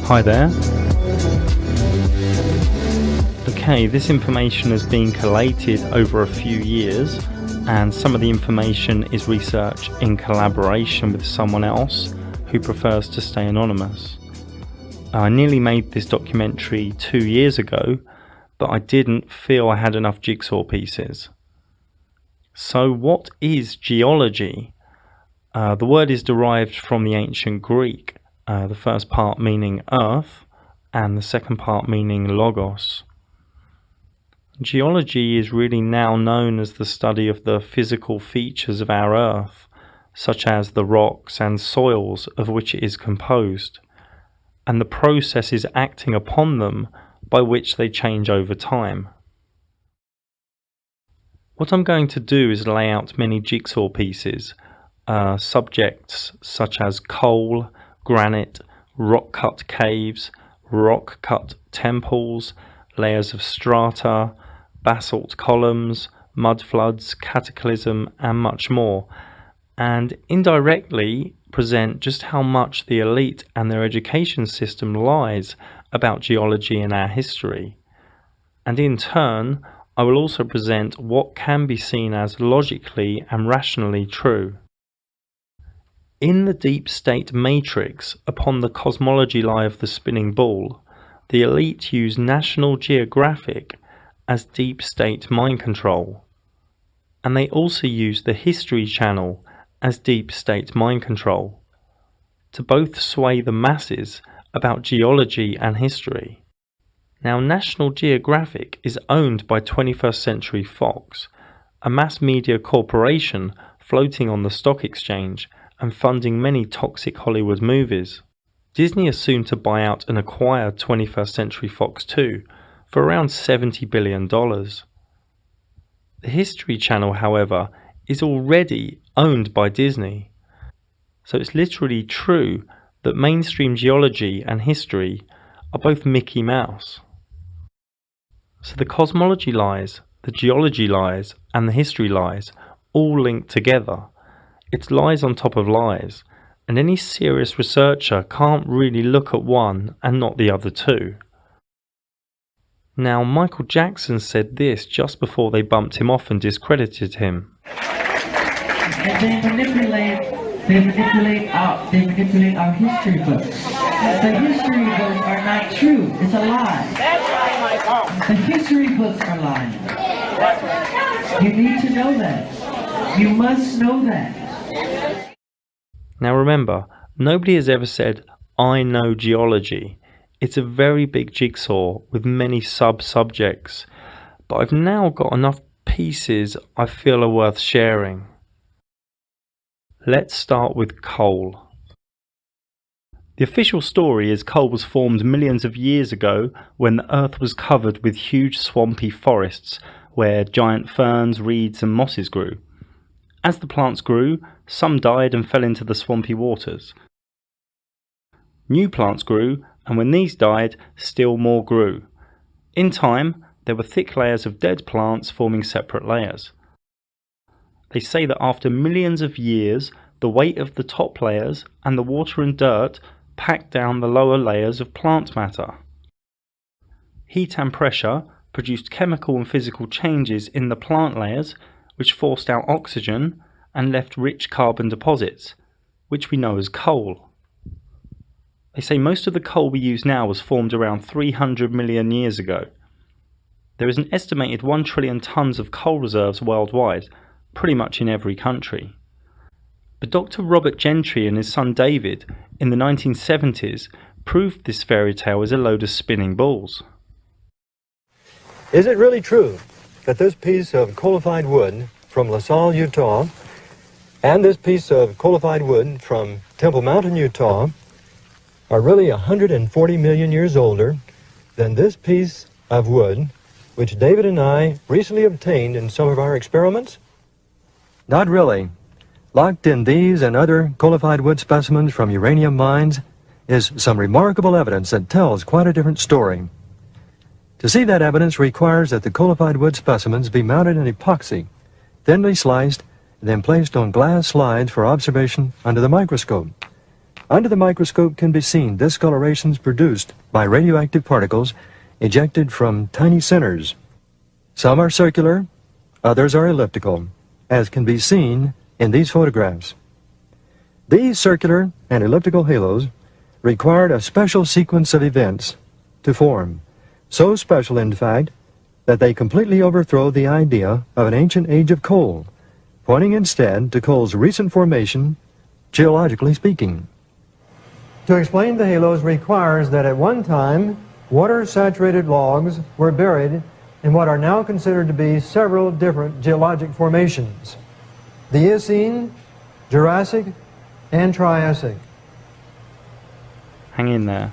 Hi there. Okay, this information has been collated over a few years, and some of the information is research in collaboration with someone else who prefers to stay anonymous. I nearly made this documentary 2 years ago, but I didn't feel I had enough jigsaw pieces. So what is geology? The word is derived from the ancient Greek, the first part meaning earth and the second part meaning logos. Geology is really now known as the study of the physical features of our earth, such as the rocks and soils of which it is composed, and the processes acting upon them by which they change over time. What I'm going to do is lay out many jigsaw pieces, subjects such as coal, granite, rock-cut caves, rock-cut temples, layers of strata, basalt columns, mud floods, cataclysm, and much more, and indirectly present just how much the elite and their education system lies about geology and our history. And in turn, I will also present what can be seen as logically and rationally true. In the deep state matrix upon the cosmology lie of the spinning ball, the elite use National Geographic as deep state mind control, and they also use the History Channel as deep state mind control, to both sway the masses about geology and history. Now, National Geographic is owned by 21st Century Fox, a mass media corporation floating on the stock exchange and funding many toxic Hollywood movies. Disney is soon to buy out and acquire 21st Century Fox too, for around $70 billion. The History Channel, however, is already owned by Disney. So it's literally true that mainstream geology and history are both Mickey Mouse. So the cosmology lies, the geology lies, and the history lies all linked together. It's lies on top of lies, and any serious researcher can't really look at one and not the other two. Now, Michael Jackson said this just before they bumped him off and discredited him. They manipulate our history books. The history books are not true. It's a lie. That's right, Michael. The history books are lying. You need to know that. You must know that. Now remember, nobody has ever said, I know geology. It's a very big jigsaw with many sub-subjects, but I've now got enough pieces I feel are worth sharing. Let's start with coal. The official story is coal was formed millions of years ago when the earth was covered with huge swampy forests where giant ferns, reeds and mosses grew. As the plants grew, some died and fell into the swampy waters. New plants grew, and when these died, still more grew. In time, there were thick layers of dead plants forming separate layers. They say that after millions of years, the weight of the top layers and the water and dirt packed down the lower layers of plant matter. Heat and pressure produced chemical and physical changes in the plant layers, which forced out oxygen and left rich carbon deposits, which we know as coal. They say most of the coal we use now was formed around 300 million years ago. There is an estimated 1 trillion tons of coal reserves worldwide, pretty much in every country. But Dr. Robert Gentry and his son David, in the 1970s, proved this fairy tale is a load of spinning balls. Is it really true that this piece of coalified wood from La Salle, Utah, and this piece of coalified wood from Temple Mountain, Utah, are really 140 million years older than this piece of wood, which David and I recently obtained in some of our experiments? Not really. Locked in these and other coalified wood specimens from uranium mines is some remarkable evidence that tells quite a different story. To see that evidence requires that the coalified wood specimens be mounted in epoxy, thinly sliced, and then placed on glass slides for observation under the microscope. Under the microscope can be seen discolorations produced by radioactive particles ejected from tiny centers. Some are circular, others are elliptical, as can be seen in these photographs. These circular and elliptical halos required a special sequence of events to form, so special in fact that they completely overthrow the idea of an ancient age of coal, pointing instead to coal's recent formation, geologically speaking. To explain the halos requires that at one time, water-saturated logs were buried in what are now considered to be several different geologic formations: the Eocene, Jurassic, and Triassic. Hang in there.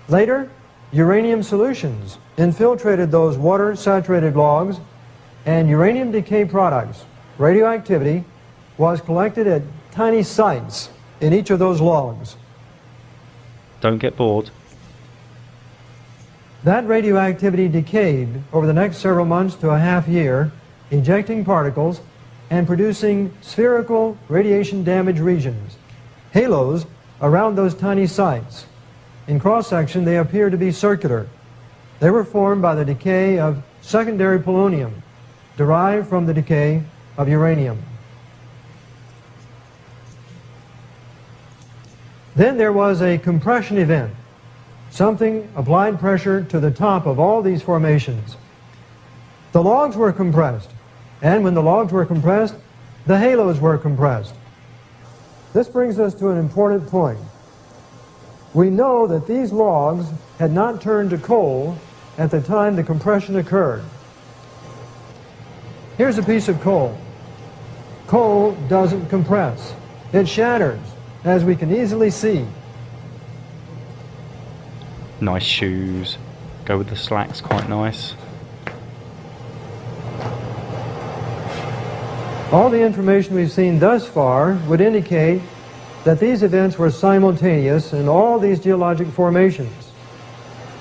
Later, uranium solutions infiltrated those water-saturated logs, and uranium decay products, radioactivity, was collected at tiny sites in each of those logs. Don't get bored. That radioactivity decayed over the next several months to a half year, ejecting particles and producing spherical radiation-damaged regions, halos around those tiny sites. In cross-section, they appear to be circular. They were formed by the decay of secondary polonium, derived from the decay of uranium. Then there was a compression event. Something applied pressure to the top of all these formations. The logs were compressed, and when the logs were compressed, the halos were compressed. This brings us to an important point. We know that these logs had not turned to coal at the time the compression occurred. Here's a piece of coal. Coal doesn't compress. It shatters, as we can easily see. Nice shoes. Go with the slacks, quite nice. All the information we've seen thus far would indicate that these events were simultaneous in all these geologic formations.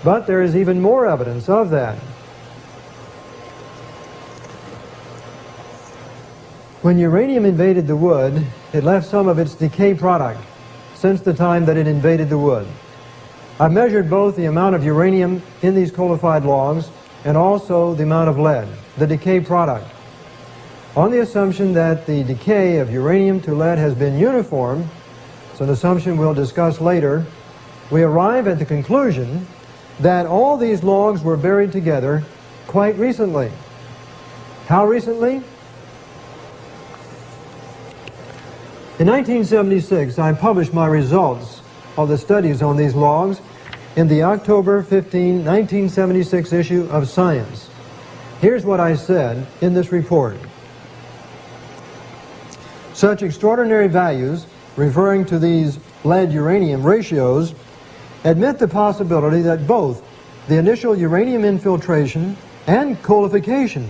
But there is even more evidence of that. When uranium invaded the wood, it left some of its decay product since the time that it invaded the wood. I've measured both the amount of uranium in these coalified logs and also the amount of lead, the decay product. On the assumption that the decay of uranium to lead has been uniform, it's an assumption we'll discuss later, we arrive at the conclusion that all these logs were buried together quite recently. How recently? In 1976, I published my results of the studies on these logs in the October 15, 1976 issue of Science. Here's what I said in this report. Such extraordinary values, referring to these lead-uranium ratios, admit the possibility that both the initial uranium infiltration and coalification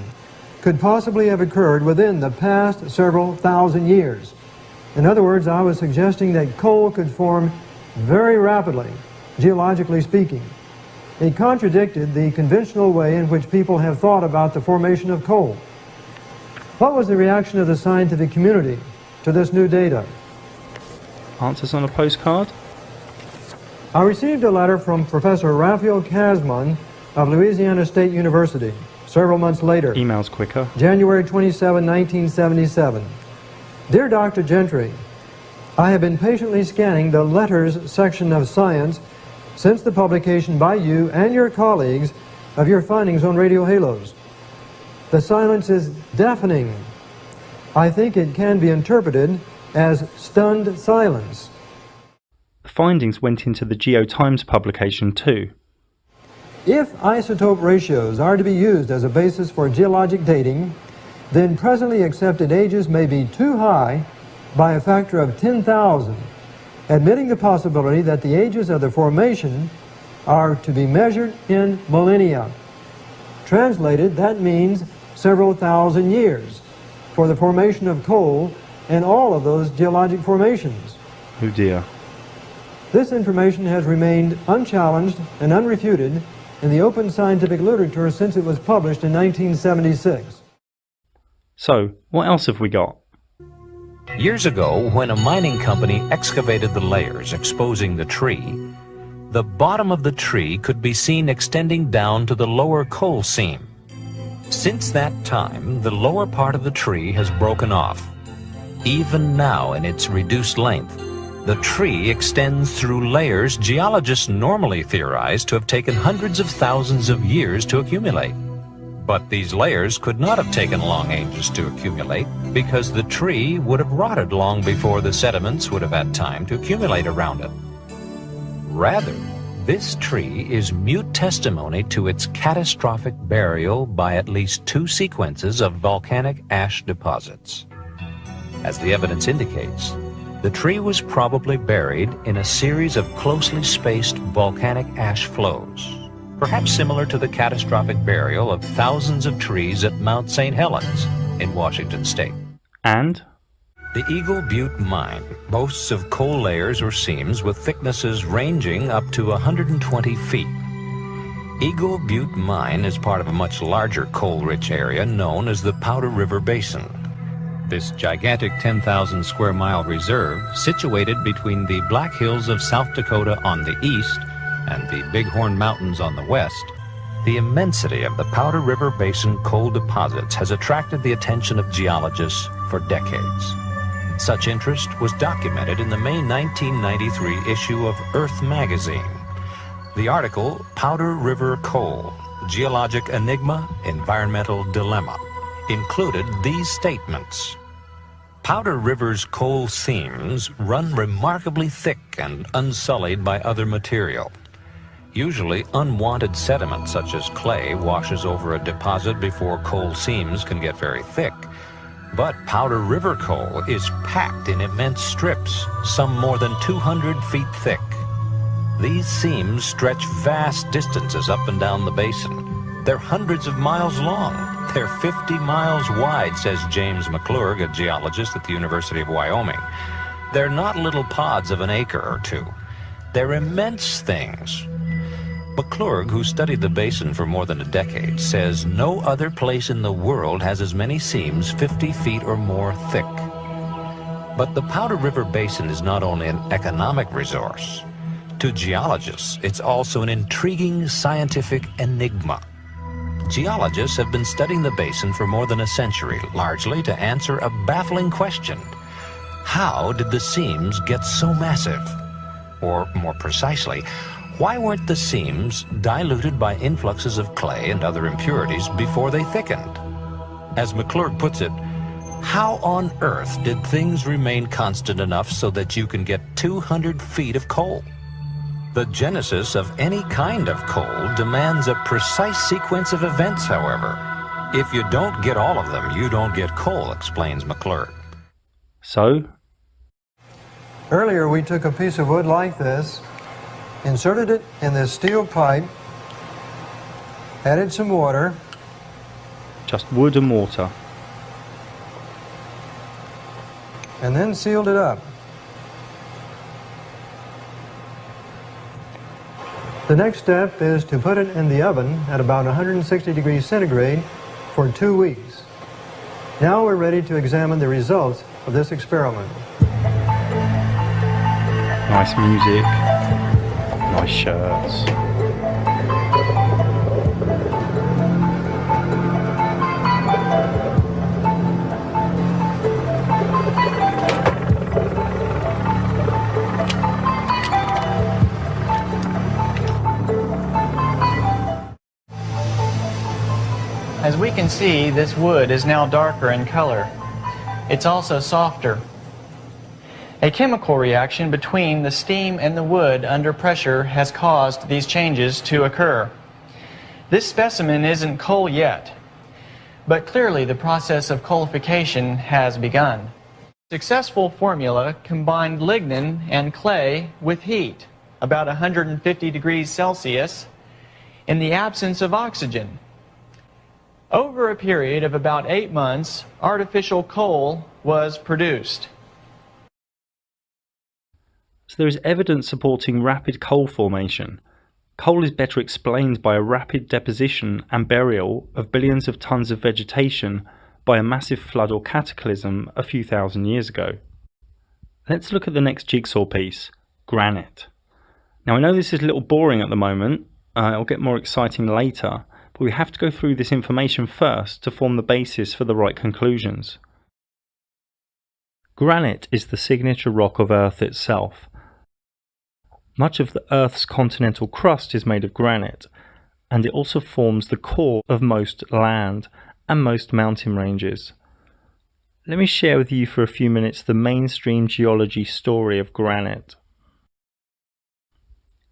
could possibly have occurred within the past several thousand years. In other words, I was suggesting that coal could form very rapidly, geologically speaking. It contradicted the conventional way in which people have thought about the formation of coal. What was the reaction of the scientific community to this new data? Answers on a postcard? I received a letter from Professor Raphael Kazman of Louisiana State University several months later. Email's quicker. January 27, 1977. Dear Dr. Gentry, I have been patiently scanning the letters section of Science since the publication by you and your colleagues of your findings on radio halos. The silence is deafening. I think it can be interpreted as stunned silence. The findings went into the Geo-Times publication too. If isotope ratios are to be used as a basis for geologic dating, then presently accepted ages may be too high by a factor of 10,000, admitting the possibility that the ages of the formation are to be measured in millennia. Translated, that means several thousand years for the formation of coal and all of those geologic formations. Oh dear. This information has remained unchallenged and unrefuted in the open scientific literature since it was published in 1976. So, what else have we got? Years ago, when a mining company excavated the layers exposing the tree, the bottom of the tree could be seen extending down to the lower coal seam. Since that time, the lower part of the tree has broken off. Even now, in its reduced length, the tree extends through layers geologists normally theorize to have taken hundreds of thousands of years to accumulate. But these layers could not have taken long ages to accumulate because the tree would have rotted long before the sediments would have had time to accumulate around it. Rather, this tree is mute testimony to its catastrophic burial by at least 2 sequences of volcanic ash deposits. As the evidence indicates, the tree was probably buried in a series of closely spaced volcanic ash flows, perhaps similar to the catastrophic burial of thousands of trees at Mount St. Helens in Washington state. And The Eagle Butte Mine boasts of coal layers or seams with thicknesses ranging up to 120 feet. Eagle Butte Mine is part of a much larger coal-rich area known as the Powder River Basin. This gigantic 10,000 square mile reserve, situated between the Black Hills of South Dakota on the east and the Bighorn Mountains on the west, the immensity of the Powder River Basin coal deposits has attracted the attention of geologists for decades. Such interest was documented in the May 1993 issue of Earth magazine. The article, Powder River Coal, Geologic Enigma, Environmental Dilemma, included these statements. Powder River's coal seams run remarkably thick and unsullied by other material. Usually unwanted sediment such as clay washes over a deposit before coal seams can get very thick. But Powder River coal is packed in immense strips, some more than 200 feet thick. These seams stretch vast distances up and down the basin. They're hundreds of miles long. They're 50 miles wide, says James McClurg, a geologist at the University of Wyoming. They're not little pods of an acre or two. They're immense things. McClurg, who studied the basin for more than a decade, says no other place in the world has as many seams 50 feet or more thick. But the Powder River Basin is not only an economic resource. To geologists, it's also an intriguing scientific enigma. Geologists have been studying the basin for more than a century, largely to answer a baffling question. How did the seams get so massive? Or more precisely, why weren't the seams diluted by influxes of clay and other impurities before they thickened? As McClurg puts it, how on earth did things remain constant enough so that you can get 200 feet of coal? The genesis of any kind of coal demands a precise sequence of events, however. If you don't get all of them, you don't get coal, explains McClurg. so, Earlier we took a piece of wood like this, inserted it in this steel pipe, added some water, just wood and water. and then sealed it up. The next step is to put it in the oven at about 160 degrees centigrade for 2 weeks. Now we're ready to examine the results of this experiment. Nice music, nice shirts. As we can see, this wood is now darker in color. It's also softer. A chemical reaction between the steam and the wood under pressure has caused these changes to occur. This specimen isn't coal yet, but clearly the process of coalification has begun. Successful formula combined lignin and clay with heat, about 150 degrees Celsius, in the absence of oxygen. Over a period of about 8 months, artificial coal was produced. So there is evidence supporting rapid coal formation. Coal is better explained by a rapid deposition and burial of billions of tons of vegetation by a massive flood or cataclysm a few thousand years ago. Let's look at the next jigsaw piece, granite. Now I know this is a little boring at the moment, it'll get more exciting later, but we have to go through this information first to form the basis for the right conclusions. Granite is the signature rock of Earth itself. Much of the Earth's continental crust is made of granite, and it also forms the core of most land and most mountain ranges. Let me share with you for a few minutes the mainstream geology story of granite.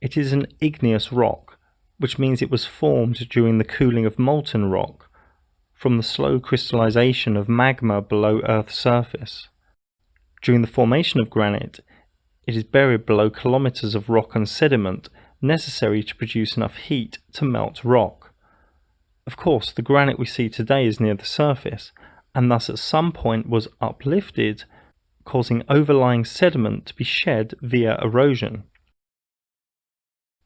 It is an igneous rock, which means it was formed during the cooling of molten rock, from the slow crystallization of magma below Earth's surface. During the formation of granite, it is buried below kilometers of rock and sediment necessary to produce enough heat to melt rock. Of course, the granite we see today is near the surface, and thus at some point was uplifted, causing overlying sediment to be shed via erosion.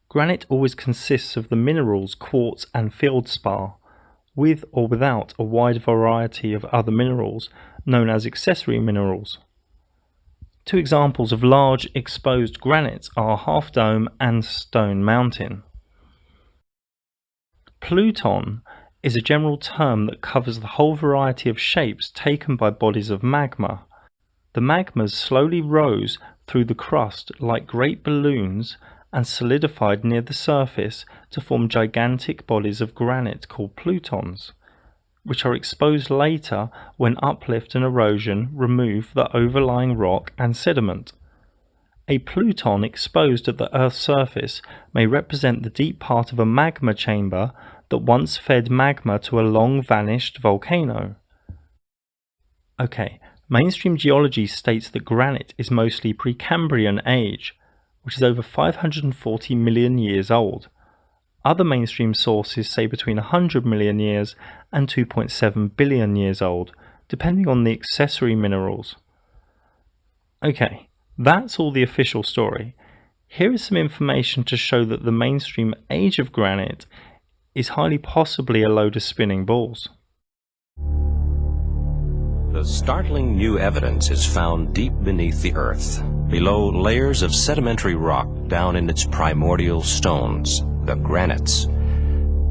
Granite always consists of the minerals quartz and feldspar, with or without a wide variety of other minerals known as accessory minerals. Two examples of large exposed granites are Half Dome and Stone Mountain. Pluton is a general term that covers the whole variety of shapes taken by bodies of magma. The magmas slowly rose through the crust like great balloons and solidified near the surface to form gigantic bodies of granite called plutons, which are exposed later when uplift and erosion remove the overlying rock and sediment. A pluton exposed at the Earth's surface may represent the deep part of a magma chamber that once fed magma to a long-vanished volcano. Okay, mainstream geology states that granite is mostly Precambrian age, which is over 540 million years old. Other mainstream sources say between 100 million years and 2.7 billion years old, depending on the accessory minerals. Okay, that's all the official story. Here is some information to show that the mainstream age of granite is highly possibly a load of spinning balls. The startling new evidence is found deep beneath the Earth, below layers of sedimentary rock down in its primordial stones, the granites.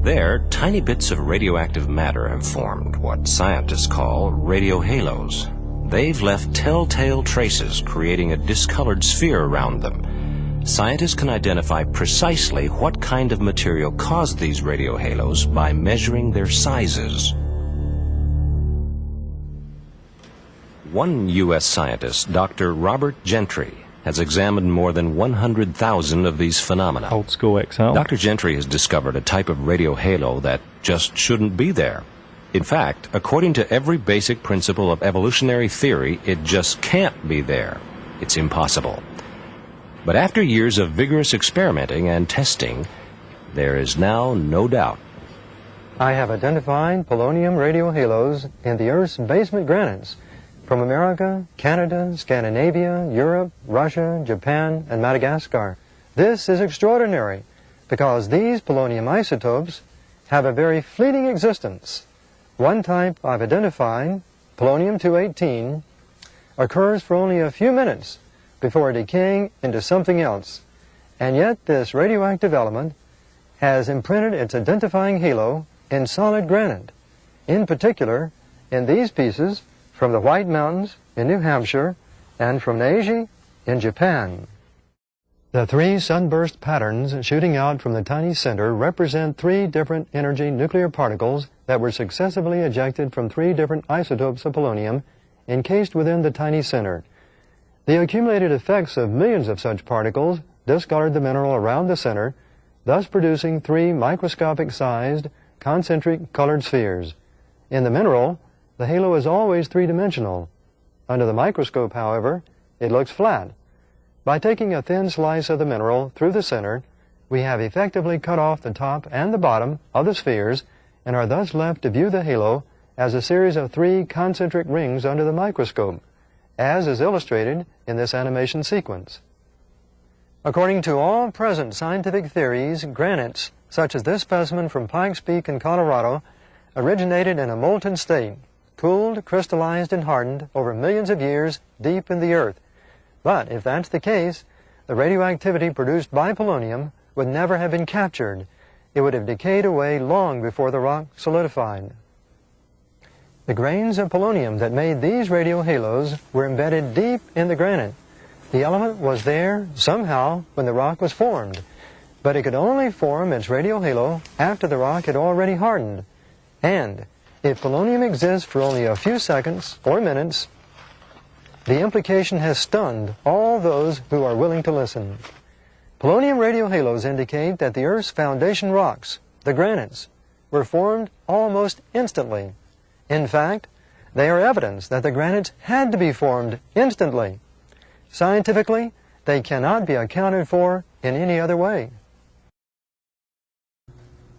There, tiny bits of radioactive matter have formed what scientists call radiohalos. They've left telltale traces, creating a discolored sphere around them. Scientists can identify precisely what kind of material caused these radiohalos by measuring their sizes. One U.S. scientist, Dr. Robert Gentry, has examined more than 100,000 of these phenomena. Old school XL. Dr. Gentry has discovered a type of radiohalo that just shouldn't be there. In fact, according to every basic principle of evolutionary theory, it just can't be there. It's impossible. But after years of vigorous experimenting and testing, there is now no doubt. I have identified polonium radiohalos in the Earth's basement granites from America, Canada, Scandinavia, Europe, Russia, Japan, and Madagascar. This is extraordinary because these polonium isotopes have a very fleeting existence. One type I've identified, polonium-218, occurs for only a few minutes before decaying into something else. And yet this radioactive element has imprinted its identifying halo in solid granite, in particular in these pieces from the White Mountains in New Hampshire and from Neji in Japan. The three sunburst patterns shooting out from the tiny center represent three different energy nuclear particles that were successively ejected from three different isotopes of polonium encased within the tiny center. The accumulated effects of millions of such particles discolored the mineral around the center, thus producing three microscopic-sized, concentric colored spheres. In the mineral, the halo is always three-dimensional. Under the microscope, however, it looks flat. By taking a thin slice of the mineral through the center, we have effectively cut off the top and the bottom of the spheres and are thus left to view the halo as a series of three concentric rings under the microscope, as is illustrated in this animation sequence. According to all present scientific theories, granites, such as this specimen from Pikes Peak in Colorado, originated in a molten state, cooled, crystallized, and hardened over millions of years deep in the earth. But if that's the case, the radioactivity produced by polonium would never have been captured. It would have decayed away long before the rock solidified. The grains of polonium that made these radio halos were embedded deep in the granite. The element was there somehow when the rock was formed, but it could only form its radio halo after the rock had already hardened. And if polonium exists for only a few seconds or minutes, the implication has stunned all those who are willing to listen. Polonium radio halos indicate that the Earth's foundation rocks, the granites, were formed almost instantly. In fact, they are evidence that the granites had to be formed instantly. Scientifically, they cannot be accounted for in any other way.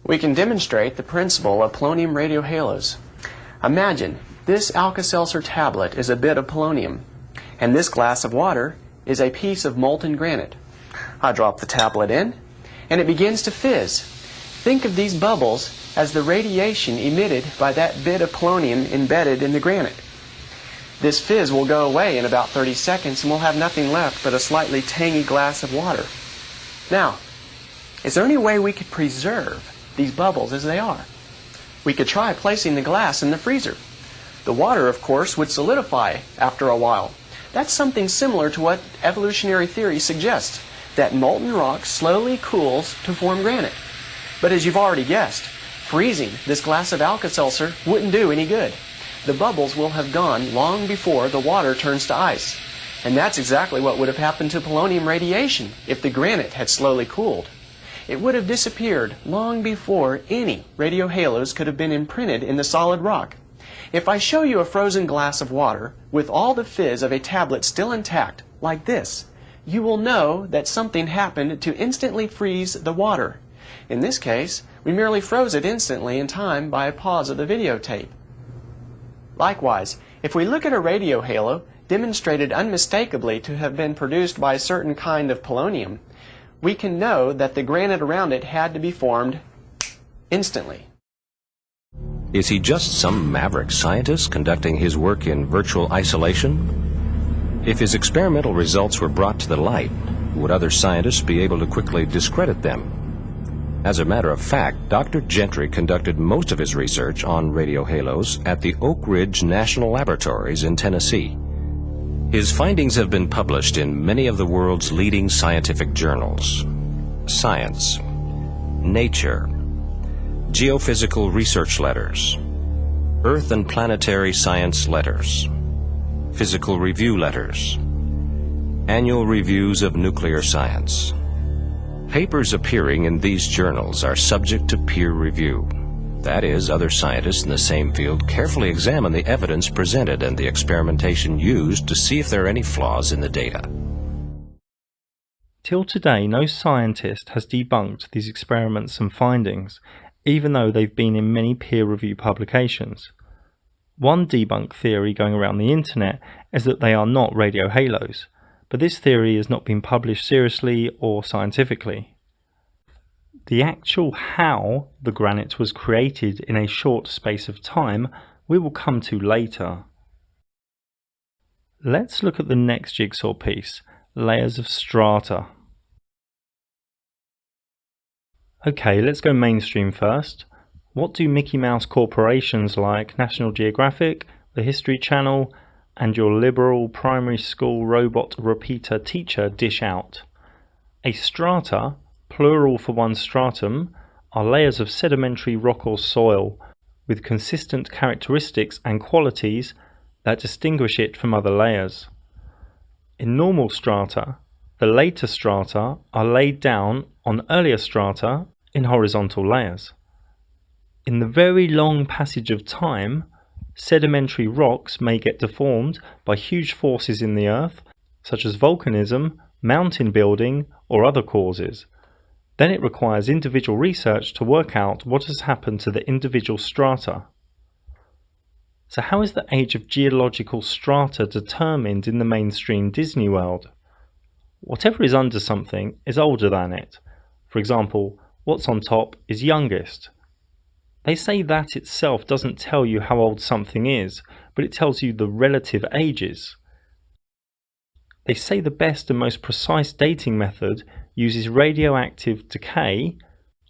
We can demonstrate the principle of polonium radio halos. Imagine this Alka-Seltzer tablet is a bit of polonium, and this glass of water is a piece of molten granite. I drop the tablet in, and it begins to fizz. Think of these bubbles as the radiation emitted by that bit of polonium embedded in the granite. This fizz will go away in about 30 seconds, and we'll have nothing left but a slightly tangy glass of water. Now, is there any way we could preserve these bubbles as they are? We could try placing the glass in the freezer. The water, of course, would solidify after a while. That's something similar to what evolutionary theory suggests, that molten rock slowly cools to form granite. But as you've already guessed, freezing this glass of Alka-Seltzer wouldn't do any good. The bubbles will have gone long before the water turns to ice. And that's exactly what would have happened to polonium radiation if the granite had slowly cooled. It would have disappeared long before any radio halos could have been imprinted in the solid rock. If I show you a frozen glass of water with all the fizz of a tablet still intact, like this, you will know that something happened to instantly freeze the water. In this case, we merely froze it instantly in time by a pause of the videotape. Likewise, if we look at a radio halo demonstrated unmistakably to have been produced by a certain kind of polonium, we can know that the granite around it had to be formed instantly. Is he just some maverick scientist conducting his work in virtual isolation? If his experimental results were brought to the light, would other scientists be able to quickly discredit them? As a matter of fact, Dr. Gentry conducted most of his research on radio halos at the Oak Ridge National Laboratories in Tennessee. His findings have been published in many of the world's leading scientific journals: Science, Nature, Geophysical Research Letters, Earth and Planetary Science Letters, Physical Review Letters, Annual Reviews of Nuclear Science. Papers appearing in these journals are subject to peer review. That is, other scientists in the same field carefully examine the evidence presented and the experimentation used to see if there are any flaws in the data. Till today, no scientist has debunked these experiments and findings, even though they've been in many peer-review publications. One debunked theory going around the internet is that they are not radio halos, but this theory has not been published seriously or scientifically. The actual how the granite was created in a short space of time we will come to later. Let's look at the next jigsaw piece, layers of strata. Okay, let's go mainstream first. What do Mickey Mouse corporations like National Geographic, the History Channel, and your liberal primary school robot repeater teacher dish out? A strata, plural for one stratum, are layers of sedimentary rock or soil with consistent characteristics and qualities that distinguish it from other layers. In normal strata, the later strata are laid down on earlier strata in horizontal layers. In the very long passage of time, sedimentary rocks may get deformed by huge forces in the earth, such as volcanism, mountain building, or other causes. Then it requires individual research to work out what has happened to the individual strata. So how is the age of geological strata determined in the mainstream Disney world? Whatever is under something is older than it. For example, what's on top is youngest. They say that itself doesn't tell you how old something is, but it tells you the relative ages. They say the best and most precise dating method uses radioactive decay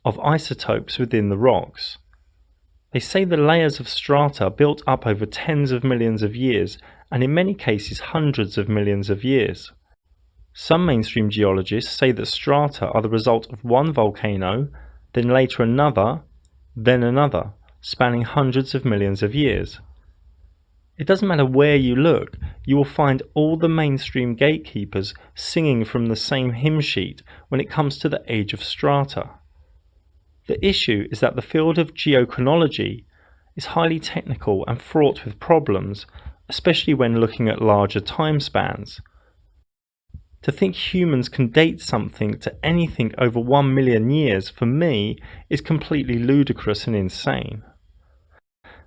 of isotopes within the rocks. They say the layers of strata built up over tens of millions of years, and in many cases hundreds of millions of years. Some mainstream geologists say that strata are the result of one volcano, then later another, then another, spanning hundreds of millions of years. It doesn't matter where you look, you will find all the mainstream gatekeepers singing from the same hymn sheet when it comes to the age of strata. The issue is that the field of geochronology is highly technical and fraught with problems, especially when looking at larger time spans. To think humans can date something to anything over 1 million years, for me, is completely ludicrous and insane.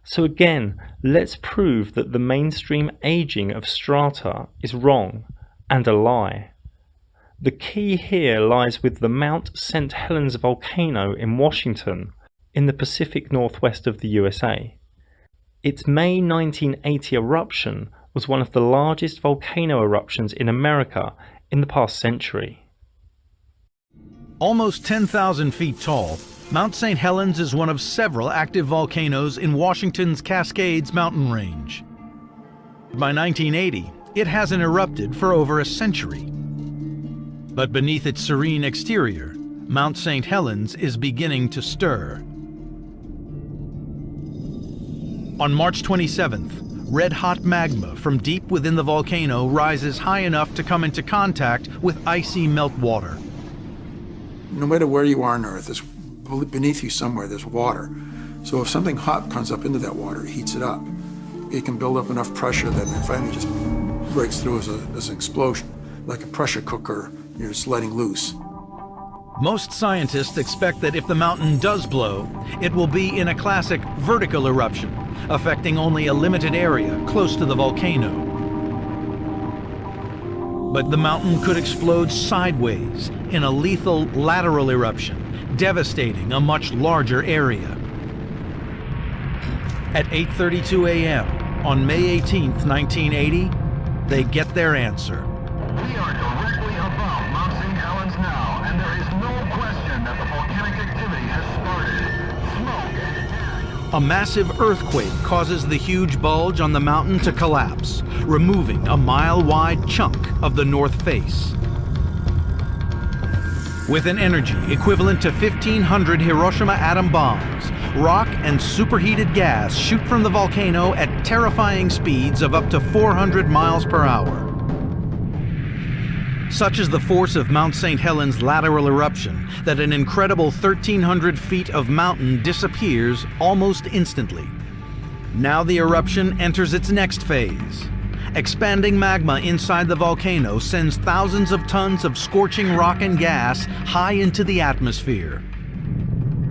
So again, let's prove that the mainstream aging of strata is wrong and a lie. The key here lies with the Mount St. Helens volcano in Washington, in the Pacific Northwest of the USA. Its May 1980 eruption was one of the largest volcano eruptions in America in the past century. Almost 10,000 feet tall, Mount St. Helens is one of several active volcanoes in Washington's Cascades mountain range. By 1980, it hasn't erupted for over a century. But beneath its serene exterior, Mount St. Helens is beginning to stir. On March 27th, red-hot magma from deep within the volcano rises high enough to come into contact with icy meltwater. No matter where you are on Earth, beneath you somewhere there's water. So if something hot comes up into that water, it heats it up. It can build up enough pressure that it finally just breaks through as an explosion, like a pressure cooker you're just letting loose. Most scientists expect that if the mountain does blow, it will be in a classic vertical eruption, affecting only a limited area close to the volcano. But the mountain could explode sideways in a lethal lateral eruption, devastating a much larger area. At 8:32 a.m. on May 18th, 1980, they get their answer. We are directly above Mount St. Helens now, and there is no question that the volcanic activity has started. Smoke. A massive earthquake causes the huge bulge on the mountain to collapse, removing a mile-wide chunk of the north face. With an energy equivalent to 1,500 Hiroshima atom bombs, rock and superheated gas shoot from the volcano at terrifying speeds of up to 400 miles per hour. Such is the force of Mount St. Helens' lateral eruption that an incredible 1,300 feet of mountain disappears almost instantly. Now the eruption enters its next phase. Expanding magma inside the volcano sends thousands of tons of scorching rock and gas high into the atmosphere.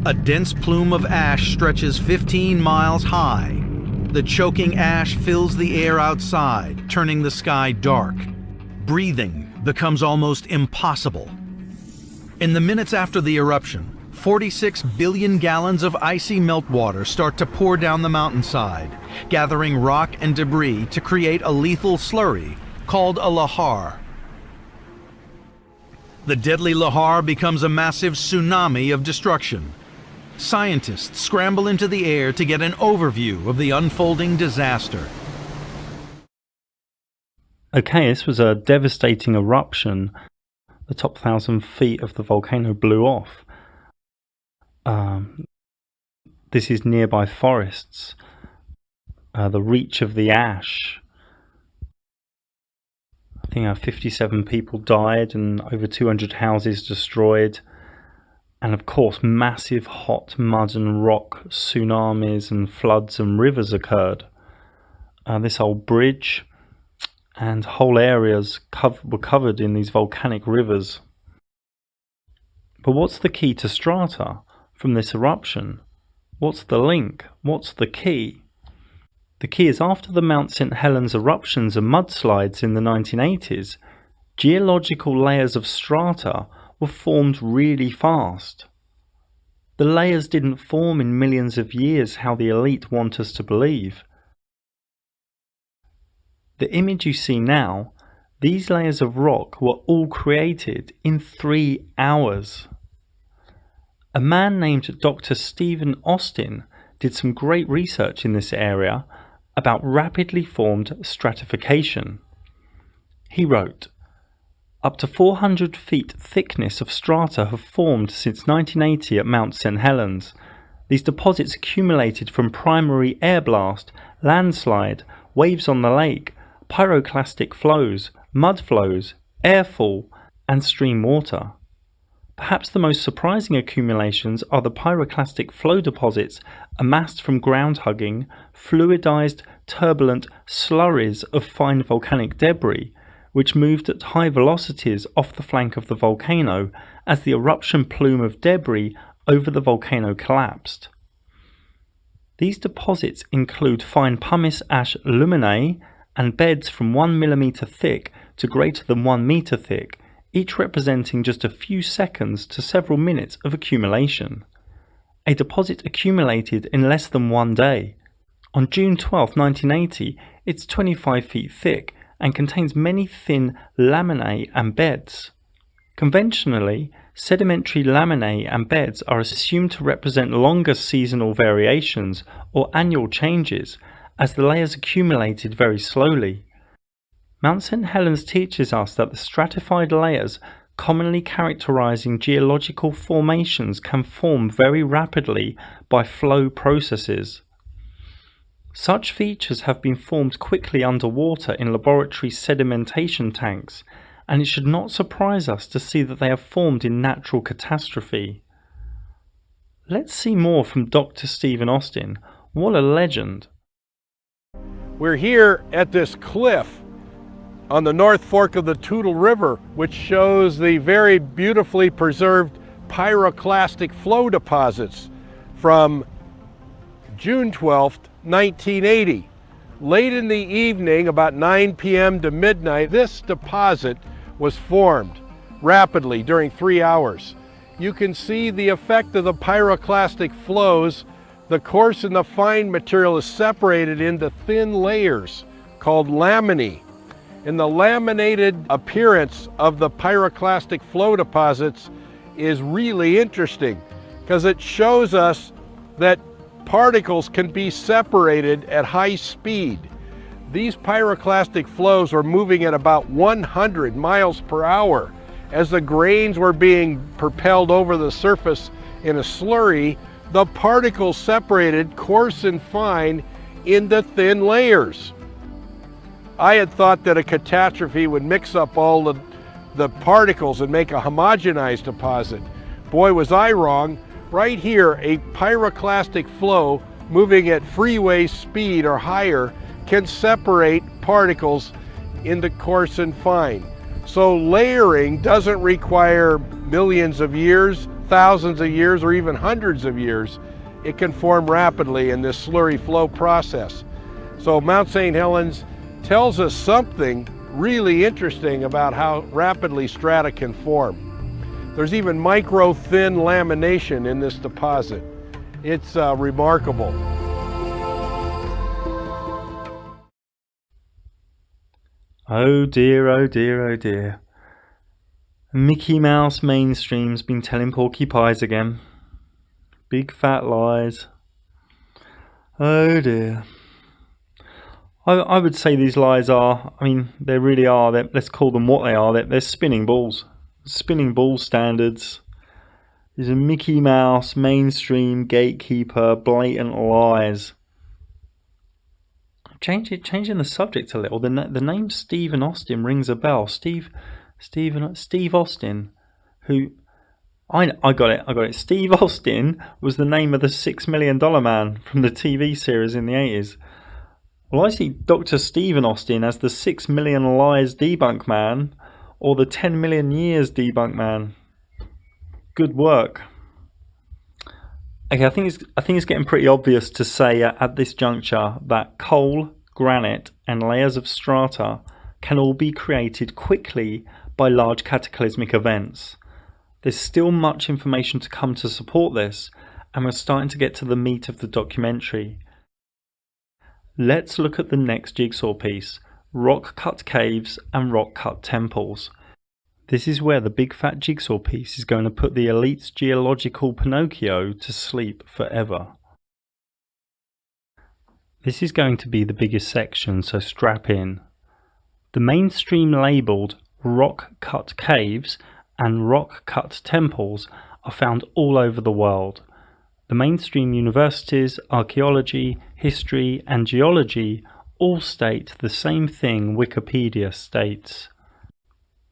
A dense plume of ash stretches 15 miles high. The choking ash fills the air outside, turning the sky dark. Breathing becomes almost impossible. In the minutes after the eruption, 46 billion gallons of icy meltwater start to pour down the mountainside, gathering rock and debris to create a lethal slurry called a lahar. The deadly lahar becomes a massive tsunami of destruction. Scientists scramble into the air to get an overview of the unfolding disaster. Okay, this was a devastating eruption. The top 1,000 feet of the volcano blew off. This is nearby forests. The reach of the ash. I think 57 people died and over 200 houses destroyed. And of course, massive hot mud and rock tsunamis and floods and rivers occurred. This whole bridge and whole areas were covered in these volcanic rivers. But what's the key to strata from this eruption? What's the link? What's the key? The key is after the Mount St. Helens eruptions and mudslides in the 1980s, geological layers of strata were formed really fast. The layers didn't form in millions of years how the elite want us to believe. The image you see now, these layers of rock were all created in 3 hours. A man named Dr. Stephen Austin did some great research in this area about rapidly formed stratification. He wrote, "Up to 400 feet thickness of strata have formed since 1980 at Mount St. Helens. These deposits accumulated from primary air blast, landslide, waves on the lake, pyroclastic flows, mud flows, airfall, and stream water. Perhaps the most surprising accumulations are the pyroclastic flow deposits amassed from ground hugging, fluidized, turbulent slurries of fine volcanic debris, which moved at high velocities off the flank of the volcano as the eruption plume of debris over the volcano collapsed. These deposits include fine pumice ash luminae and beds from 1 millimeter thick to greater than 1 meter thick, each representing just a few seconds to several minutes of accumulation. A deposit accumulated in less than 1 day. On June 12, 1980, it's 25 feet thick and contains many thin laminae and beds. Conventionally, sedimentary laminae and beds are assumed to represent longer seasonal variations or annual changes, as the layers accumulated very slowly. Mount St. Helens teaches us that the stratified layers commonly characterizing geological formations can form very rapidly by flow processes. Such features have been formed quickly underwater in laboratory sedimentation tanks, and it should not surprise us to see that they have formed in natural catastrophe. Let's see more from Dr. Stephen Austin. What a legend! We're here at this cliff on the North Fork of the Toutle River, which shows the very beautifully preserved pyroclastic flow deposits from June 12th, 1980. Late in the evening, about 9 p.m. to midnight, this deposit was formed rapidly during 3 hours. You can see the effect of the pyroclastic flows. The coarse and the fine material is separated into thin layers called laminae. And the laminated appearance of the pyroclastic flow deposits is really interesting because it shows us that particles can be separated at high speed. These pyroclastic flows were moving at about 100 miles per hour. As the grains were being propelled over the surface in a slurry, the particles separated coarse and fine into thin layers. I had thought that a catastrophe would mix up all the particles and make a homogenized deposit. Boy, was I wrong. Right here, a pyroclastic flow moving at freeway speed or higher can separate particles into coarse and fine. So layering doesn't require millions of years, thousands of years, or even hundreds of years. It can form rapidly in this slurry flow process. So Mount St. Helens tells us something really interesting about how rapidly strata can form. There's even micro-thin lamination in this deposit. It's remarkable. Oh dear, oh dear, oh dear. Mickey Mouse mainstream's been telling porcupines again. Big fat lies. Oh dear. I would say these lies are, they really are, let's call them what they are, they're spinning balls. Spinning ball standards. These are Mickey Mouse, mainstream, gatekeeper, blatant lies. Changing the subject a little, the name Stephen Austin rings a bell. Steve Austin, who, I got it. Steve Austin was the name of the $6 Million Man from the TV series in the 80s. Well, I see Dr. Stephen Austin as the 6 million lies debunk man, or the 10 million years debunk man. Good work. Okay, I think it's getting pretty obvious to say at this juncture that coal, granite, and layers of strata can all be created quickly by large cataclysmic events. There's still much information to come to support this, and we're starting to get to the meat of the documentary. Let's look at the next jigsaw piece, rock-cut caves and rock-cut temples. This is where the big fat jigsaw piece is going to put the elite's geological Pinocchio to sleep forever. This is going to be the biggest section, so strap in. The mainstream labelled rock-cut caves and rock-cut temples are found all over the world. The mainstream universities, archaeology, history and geology all state the same thing Wikipedia states.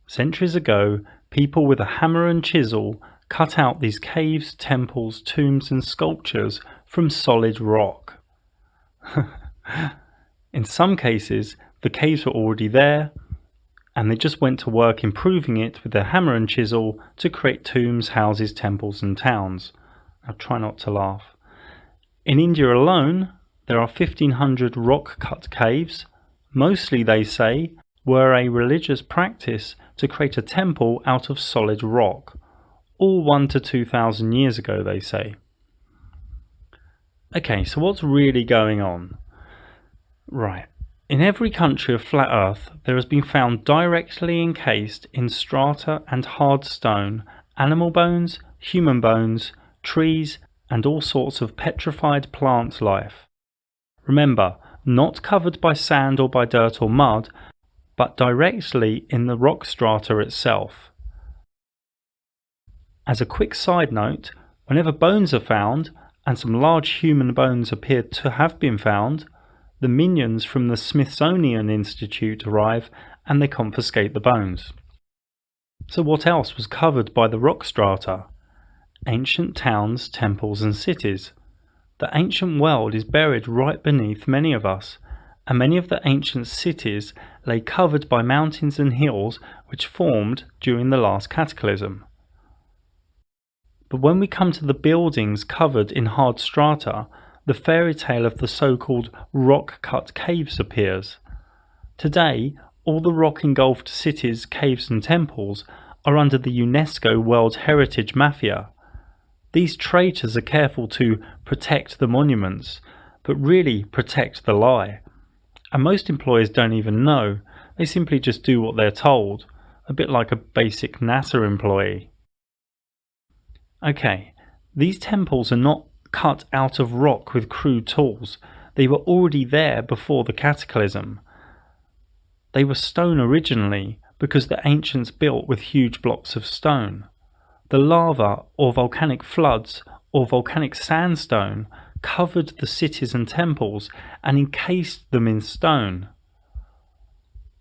Centuries ago, people with a hammer and chisel cut out these caves, temples, tombs and sculptures from solid rock. In some cases, the caves were already there, and they just went to work improving it with their hammer and chisel to create tombs, houses, temples and towns. Now try not to laugh. In India alone, there are 1,500 rock-cut caves. Mostly, they say, were a religious practice to create a temple out of solid rock. All 1,000 to 2,000 years ago, they say. Okay, so what's really going on? Right. In every country of flat Earth, there has been found directly encased in strata and hard stone animal bones, human bones, trees, and all sorts of petrified plant life. Remember, not covered by sand or by dirt or mud, but directly in the rock strata itself. As a quick side note, whenever bones are found, and some large human bones appear to have been found, the minions from the Smithsonian Institute arrive and they confiscate the bones. So what else was covered by the rock strata? Ancient towns, temples and cities. The ancient world is buried right beneath many of us, and many of the ancient cities lay covered by mountains and hills which formed during the last cataclysm. But when we come to the buildings covered in hard strata, the fairy tale of the so-called rock-cut caves appears. Today, all the rock-engulfed cities, caves and temples are under the UNESCO World Heritage Mafia. These traitors are careful to protect the monuments, but really protect the lie. And most employers don't even know, they simply just do what they're told, a bit like a basic NASA employee. Okay, these temples are not cut out of rock with crude tools. They were already there before the cataclysm. They were stone originally because the ancients built with huge blocks of stone. The lava or volcanic floods or volcanic sandstone covered the cities and temples and encased them in stone.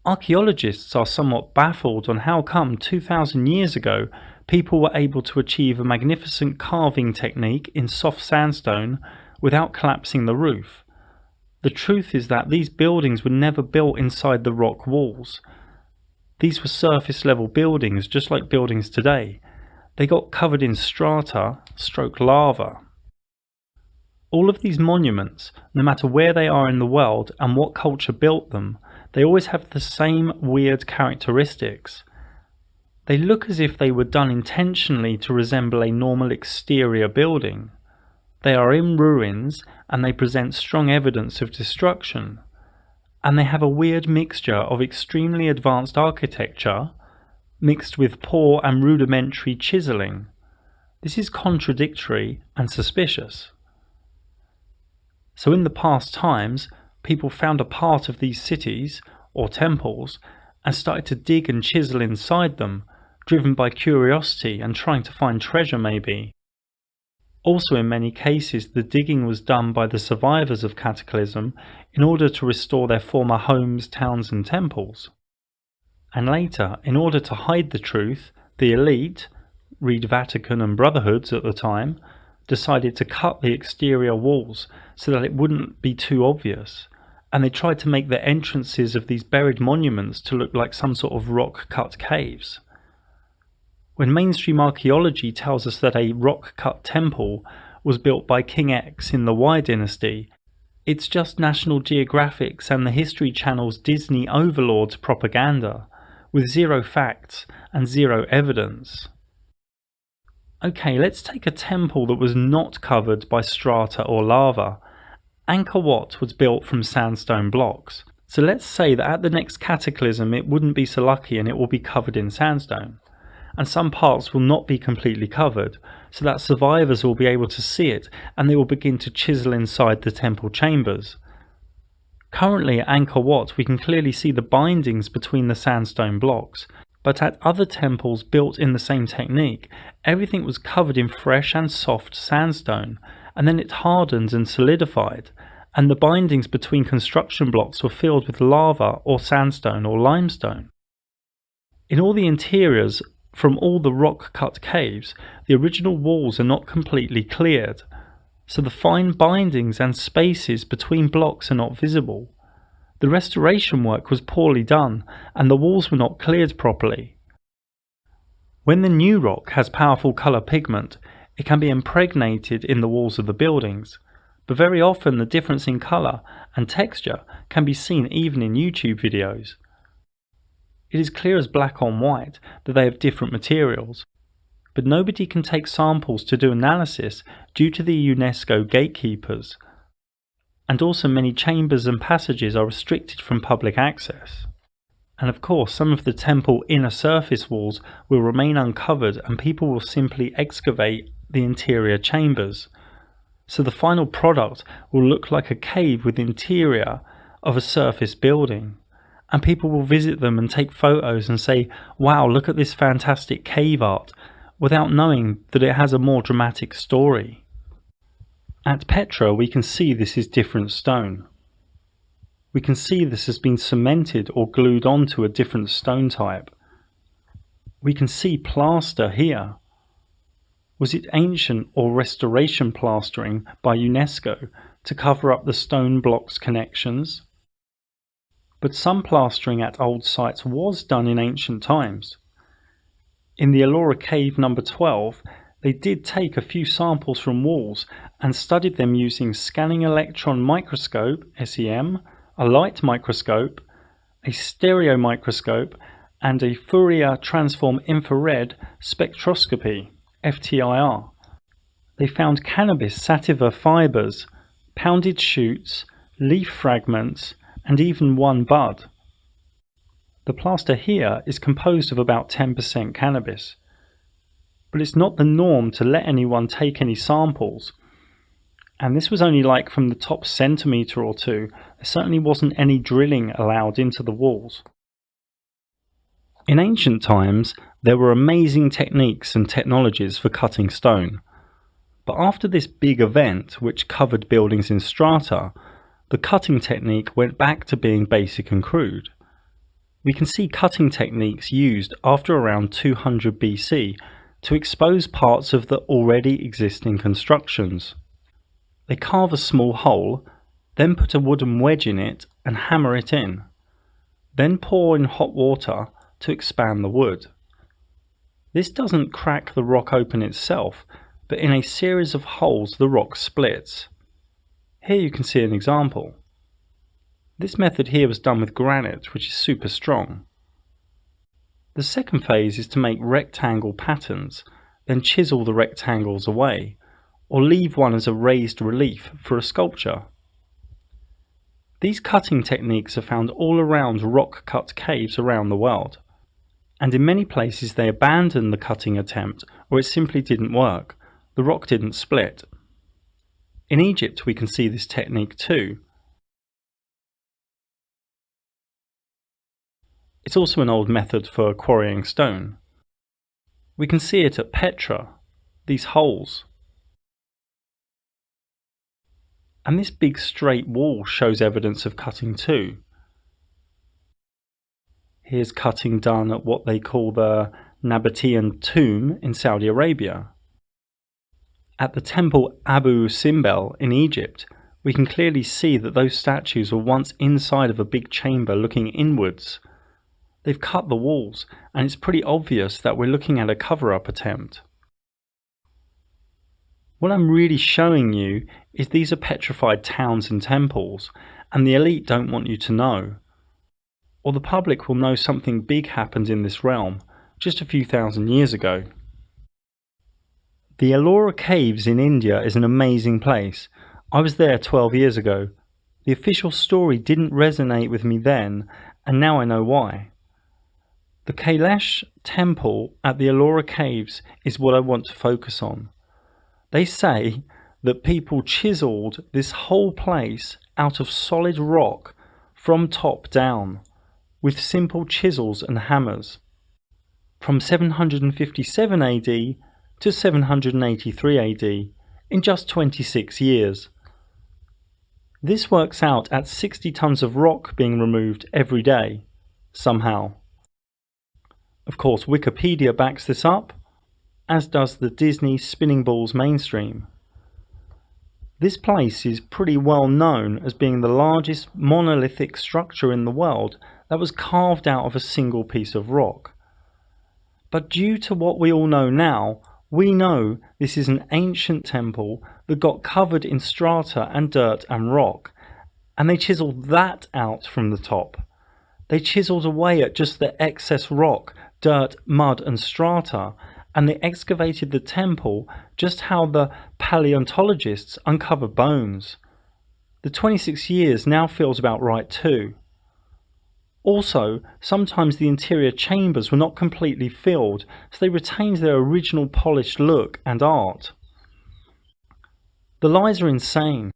Archaeologists are somewhat baffled on how come 2,000 years ago people were able to achieve a magnificent carving technique in soft sandstone without collapsing the roof. The truth is that these buildings were never built inside the rock walls. These were surface level buildings just like buildings today. They got covered in strata, stroke lava. All of these monuments, no matter where they are in the world and what culture built them, they always have the same weird characteristics. They look as if they were done intentionally to resemble a normal exterior building. They are in ruins and they present strong evidence of destruction. And they have a weird mixture of extremely advanced architecture mixed with poor and rudimentary chiseling. This is contradictory and suspicious. So in the past times, people found a part of these cities or temples and started to dig and chisel inside them, driven by curiosity and trying to find treasure maybe. Also in many cases the digging was done by the survivors of Cataclysm in order to restore their former homes, towns and temples. And later, in order to hide the truth, the elite, read Vatican and Brotherhoods at the time, decided to cut the exterior walls so that it wouldn't be too obvious, and they tried to make the entrances of these buried monuments to look like some sort of rock-cut caves. When mainstream archaeology tells us that a rock-cut temple was built by King X in the Y dynasty, it's just National Geographic's and the History Channel's Disney overlords propaganda, with zero facts and zero evidence. Okay, let's take a temple that was not covered by strata or lava. Angkor Wat was built from sandstone blocks. So let's say that at the next cataclysm it wouldn't be so lucky and it will be covered in sandstone. And some parts will not be completely covered, so that survivors will be able to see it and they will begin to chisel inside the temple chambers. Currently at Angkor Wat we can clearly see the bindings between the sandstone blocks, but at other temples built in the same technique, everything was covered in fresh and soft sandstone, and then it hardened and solidified, and the bindings between construction blocks were filled with lava or sandstone or limestone. In all the interiors, from all the rock-cut caves, the original walls are not completely cleared, so the fine bindings and spaces between blocks are not visible. The restoration work was poorly done, and the walls were not cleared properly. When the new rock has powerful colour pigment, it can be impregnated in the walls of the buildings, but very often the difference in colour and texture can be seen even in YouTube videos. It is clear as black on white that they have different materials, but nobody can take samples to do analysis due to the UNESCO gatekeepers, and also many chambers and passages are restricted from public access. And of course some of the temple inner surface walls will remain uncovered and people will simply excavate the interior chambers. So the final product will look like a cave with interior of a surface building. And people will visit them and take photos and say, wow, look at this fantastic cave art, without knowing that it has a more dramatic story. At Petra we can see this is different stone. We can see this has been cemented or glued onto a different stone type. We can see plaster here. Was it ancient or restoration plastering by UNESCO to cover up the stone blocks connections? But some plastering at old sites was done in ancient times. In the Ellora Cave number 12, they did take a few samples from walls and studied them using scanning electron microscope, SEM, a light microscope, a stereo microscope, and a Fourier transform infrared spectroscopy, FTIR. They found cannabis sativa fibers, pounded shoots, leaf fragments, and even one bud. The plaster here is composed of about 10% cannabis. But it's not the norm to let anyone take any samples. And this was only like from the top centimetre or two. There certainly wasn't any drilling allowed into the walls. In ancient times, there were amazing techniques and technologies for cutting stone. But after this big event, which covered buildings in strata, the cutting technique went back to being basic and crude. We can see cutting techniques used after around 200 BC to expose parts of the already existing constructions. They carve a small hole, then put a wooden wedge in it and hammer it in, then pour in hot water to expand the wood. This doesn't crack the rock open itself, but in a series of holes the rock splits. Here you can see an example. This method here was done with granite, which is super strong. The second phase is to make rectangle patterns, then chisel the rectangles away, or leave one as a raised relief for a sculpture. These cutting techniques are found all around rock-cut caves around the world, and in many places they abandoned the cutting attempt or it simply didn't work. The rock didn't split. In Egypt we can see this technique too. It's also an old method for quarrying stone. We can see it at Petra, these holes. And this big straight wall shows evidence of cutting too. Here's cutting done at what they call the Nabatean tomb in Saudi Arabia. At the temple Abu Simbel in Egypt, we can clearly see that those statues were once inside of a big chamber looking inwards. They've cut the walls, and it's pretty obvious that we're looking at a cover-up attempt. What I'm really showing you is these are petrified towns and temples, and the elite don't want you to know. Or the public will know something big happened in this realm just a few thousand years ago. The Ellora Caves in India is an amazing place. I was there 12 years ago. The official story didn't resonate with me then, and now I know why. The Kailash temple at the Ellora Caves is what I want to focus on. They say that people chiseled this whole place out of solid rock from top down with simple chisels and hammers from 757 AD to 783 AD in just 26 years. This works out at 60 tons of rock being removed every day, somehow. Of course, Wikipedia backs this up, as does the Disney Spinning Balls mainstream. This place is pretty well known as being the largest monolithic structure in the world that was carved out of a single piece of rock. But due to what we all know now, we know this is an ancient temple that got covered in strata and dirt and rock, and they chiseled that out from the top. They chiseled away at just the excess rock, dirt, mud and strata, and they excavated the temple just how the paleontologists uncover bones. The 26 years now feels about right too. Also, sometimes the interior chambers were not completely filled, so they retained their original polished look and art. The lies are insane.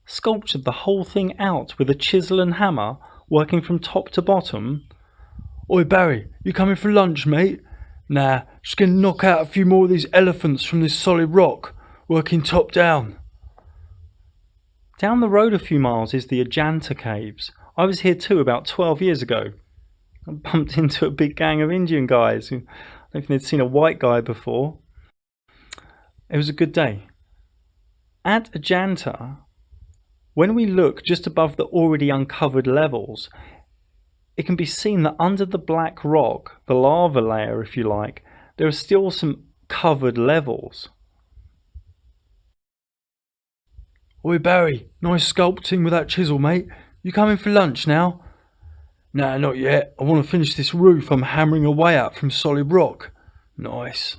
Sculptured the whole thing out with a chisel and hammer, working from top to bottom. Oi Barry, you coming for lunch, mate? Nah, just gonna knock out a few more of these elephants from this solid rock, working top down. Down the road a few miles is the Ajanta Caves. I was here too about 12 years ago. I bumped into a big gang of Indian guys who I don't think they'd seen a white guy before. It was a good day. At Ajanta, when we look just above the already uncovered levels, it can be seen that under the black rock, the lava layer if you like, there are still some covered levels. Oi Barry, nice sculpting with that chisel, mate. You coming for lunch now? Nah, not yet. I want to finish this roof I'm hammering away at from solid rock. Nice.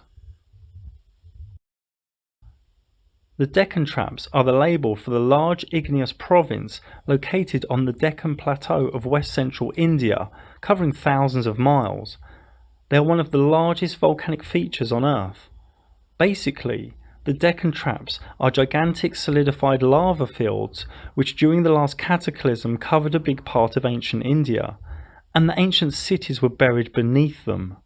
The Deccan Traps are the label for the large igneous province located on the Deccan Plateau of west-central India, covering thousands of miles. They are one of the largest volcanic features on Earth. Basically, the Deccan Traps are gigantic solidified lava fields which during the last cataclysm covered a big part of ancient India, and the ancient cities were buried beneath them.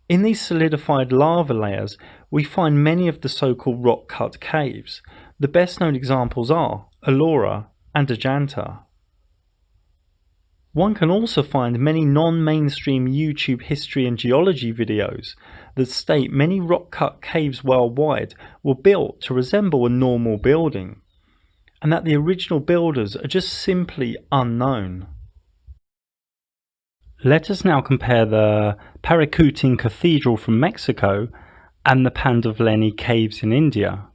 In these solidified lava layers, we find many of the so-called rock-cut caves. The best known examples are Ellora and Ajanta. One can also find many non-mainstream YouTube history and geology videos that state many rock-cut caves worldwide were built to resemble a normal building, and that the original builders are just simply unknown. Let us now compare the Paricutin Cathedral from Mexico and the Pandavleni Caves in India.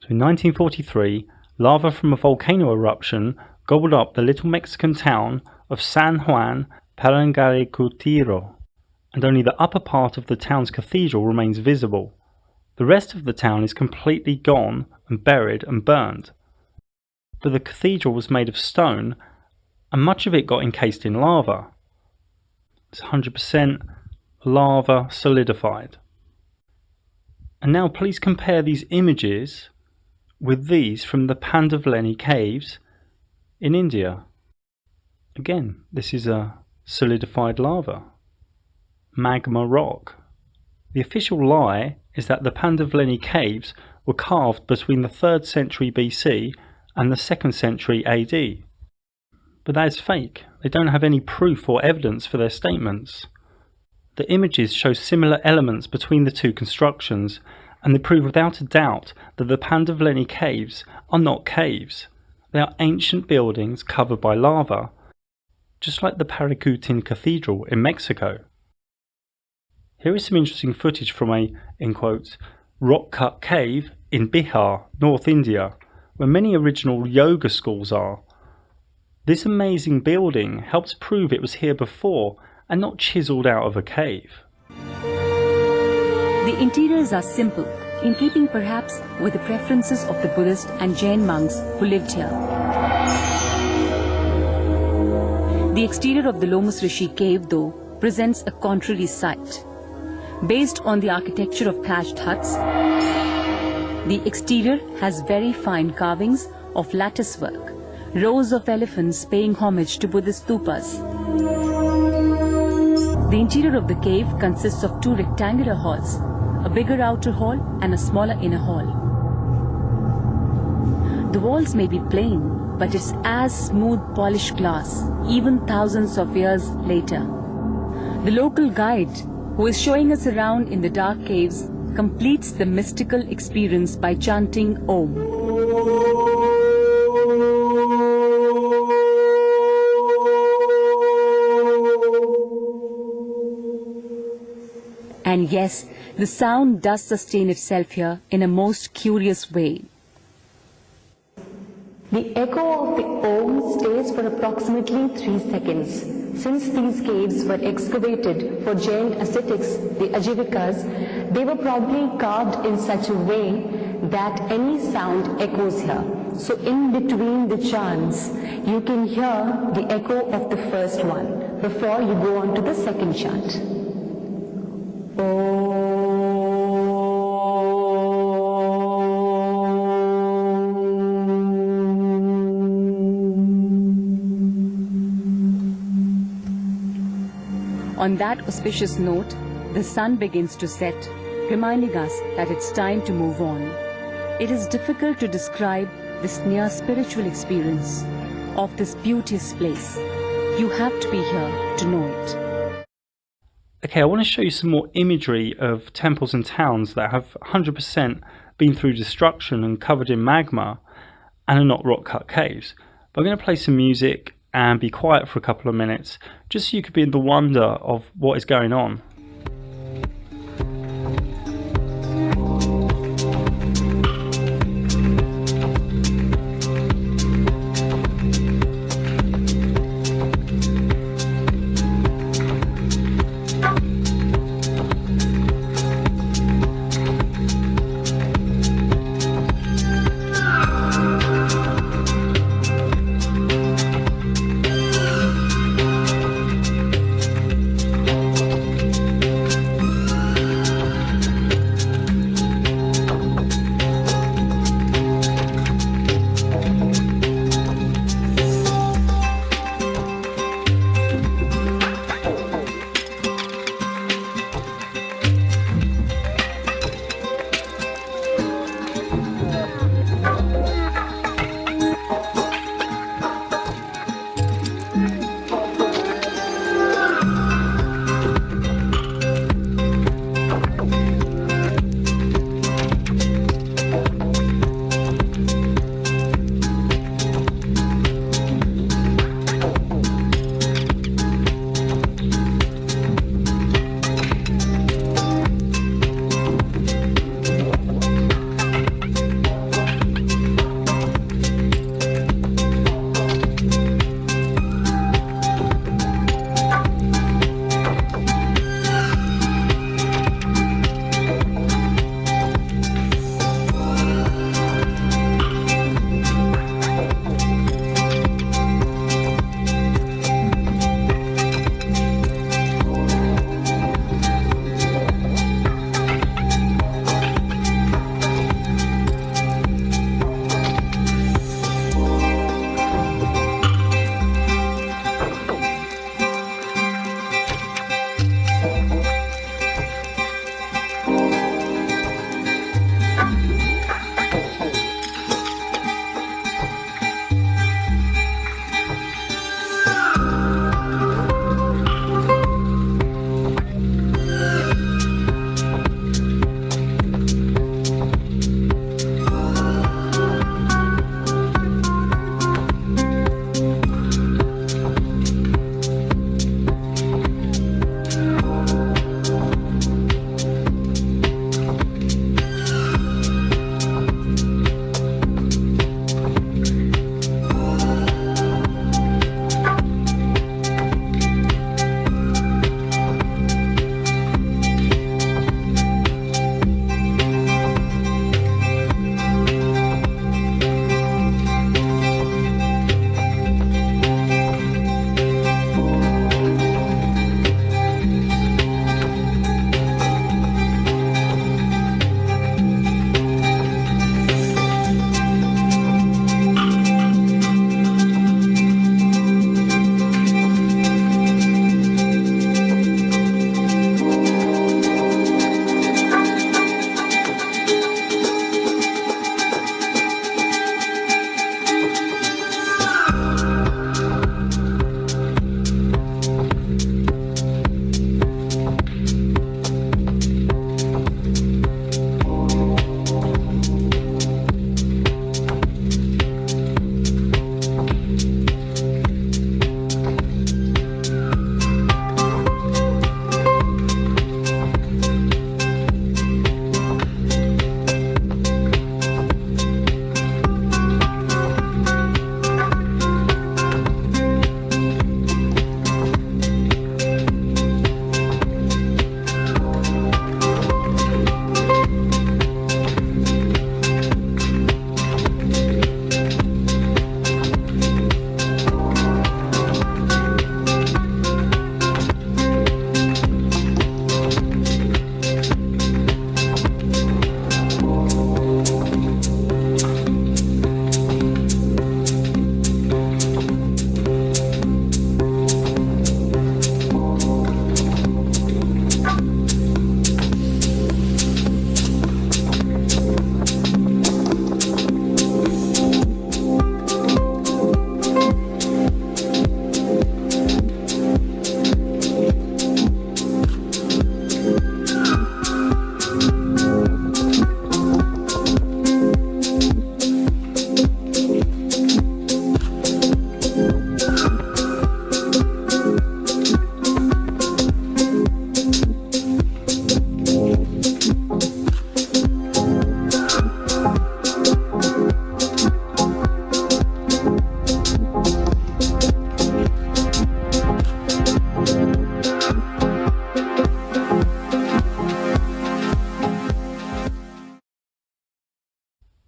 So in 1943, lava from a volcano eruption gobbled up the little Mexican town of San Juan Parangaricutiro, and only the upper part of the town's cathedral remains visible. The rest of the town is completely gone and buried and burned. But the cathedral was made of stone, and much of it got encased in lava. It's 100% lava solidified. And now please compare these images with these from the Pandavleni Caves in India. Again, this is a solidified lava, magma rock. The official lie is that the Pandavleni Caves were carved between the 3rd century BC and the 2nd century AD. But that is fake. They don't have any proof or evidence for their statements. The images show similar elements between the two constructions, and they prove without a doubt that the Pandavleni Caves are not caves. They are ancient buildings covered by lava, just like the Paricutin Cathedral in Mexico. Here is some interesting footage from a, in quotes, rock-cut cave in Bihar, North India, where many original yoga schools are. This amazing building helps prove it was here before and not chiseled out of a cave. The interiors are simple, in keeping perhaps with the preferences of the Buddhist and Jain monks who lived here. The exterior of the Lomus Rishi cave, though, presents a contrary sight. Based on the architecture of thatched huts, the exterior has very fine carvings of lattice work, rows of elephants paying homage to Buddhist stupas. The interior of the cave consists of two rectangular halls, a bigger outer hall and a smaller inner hall. The walls may be plain, but it's as smooth polished glass, even thousands of years later. The local guide, who is showing us around in the dark caves, completes the mystical experience by chanting Om. And yes, the sound does sustain itself here in a most curious way. The echo of the Om stays for approximately 3 seconds. Since these caves were excavated for Jain ascetics, the Ajivikas, they were probably carved in such a way that any sound echoes here. So in between the chants, you can hear the echo of the first one before you go on to the second chant. On that auspicious note, the sun begins to set, reminding us that it's time to move on. It is difficult to describe this near spiritual experience of this beauteous place. You have to be here to know it. Okay, I want to show you some more imagery of temples and towns that have 100% been through destruction and covered in magma and are not rock-cut caves. But I'm going to play some music and be quiet for a couple of minutes, just so you could be in the wonder of what is going on.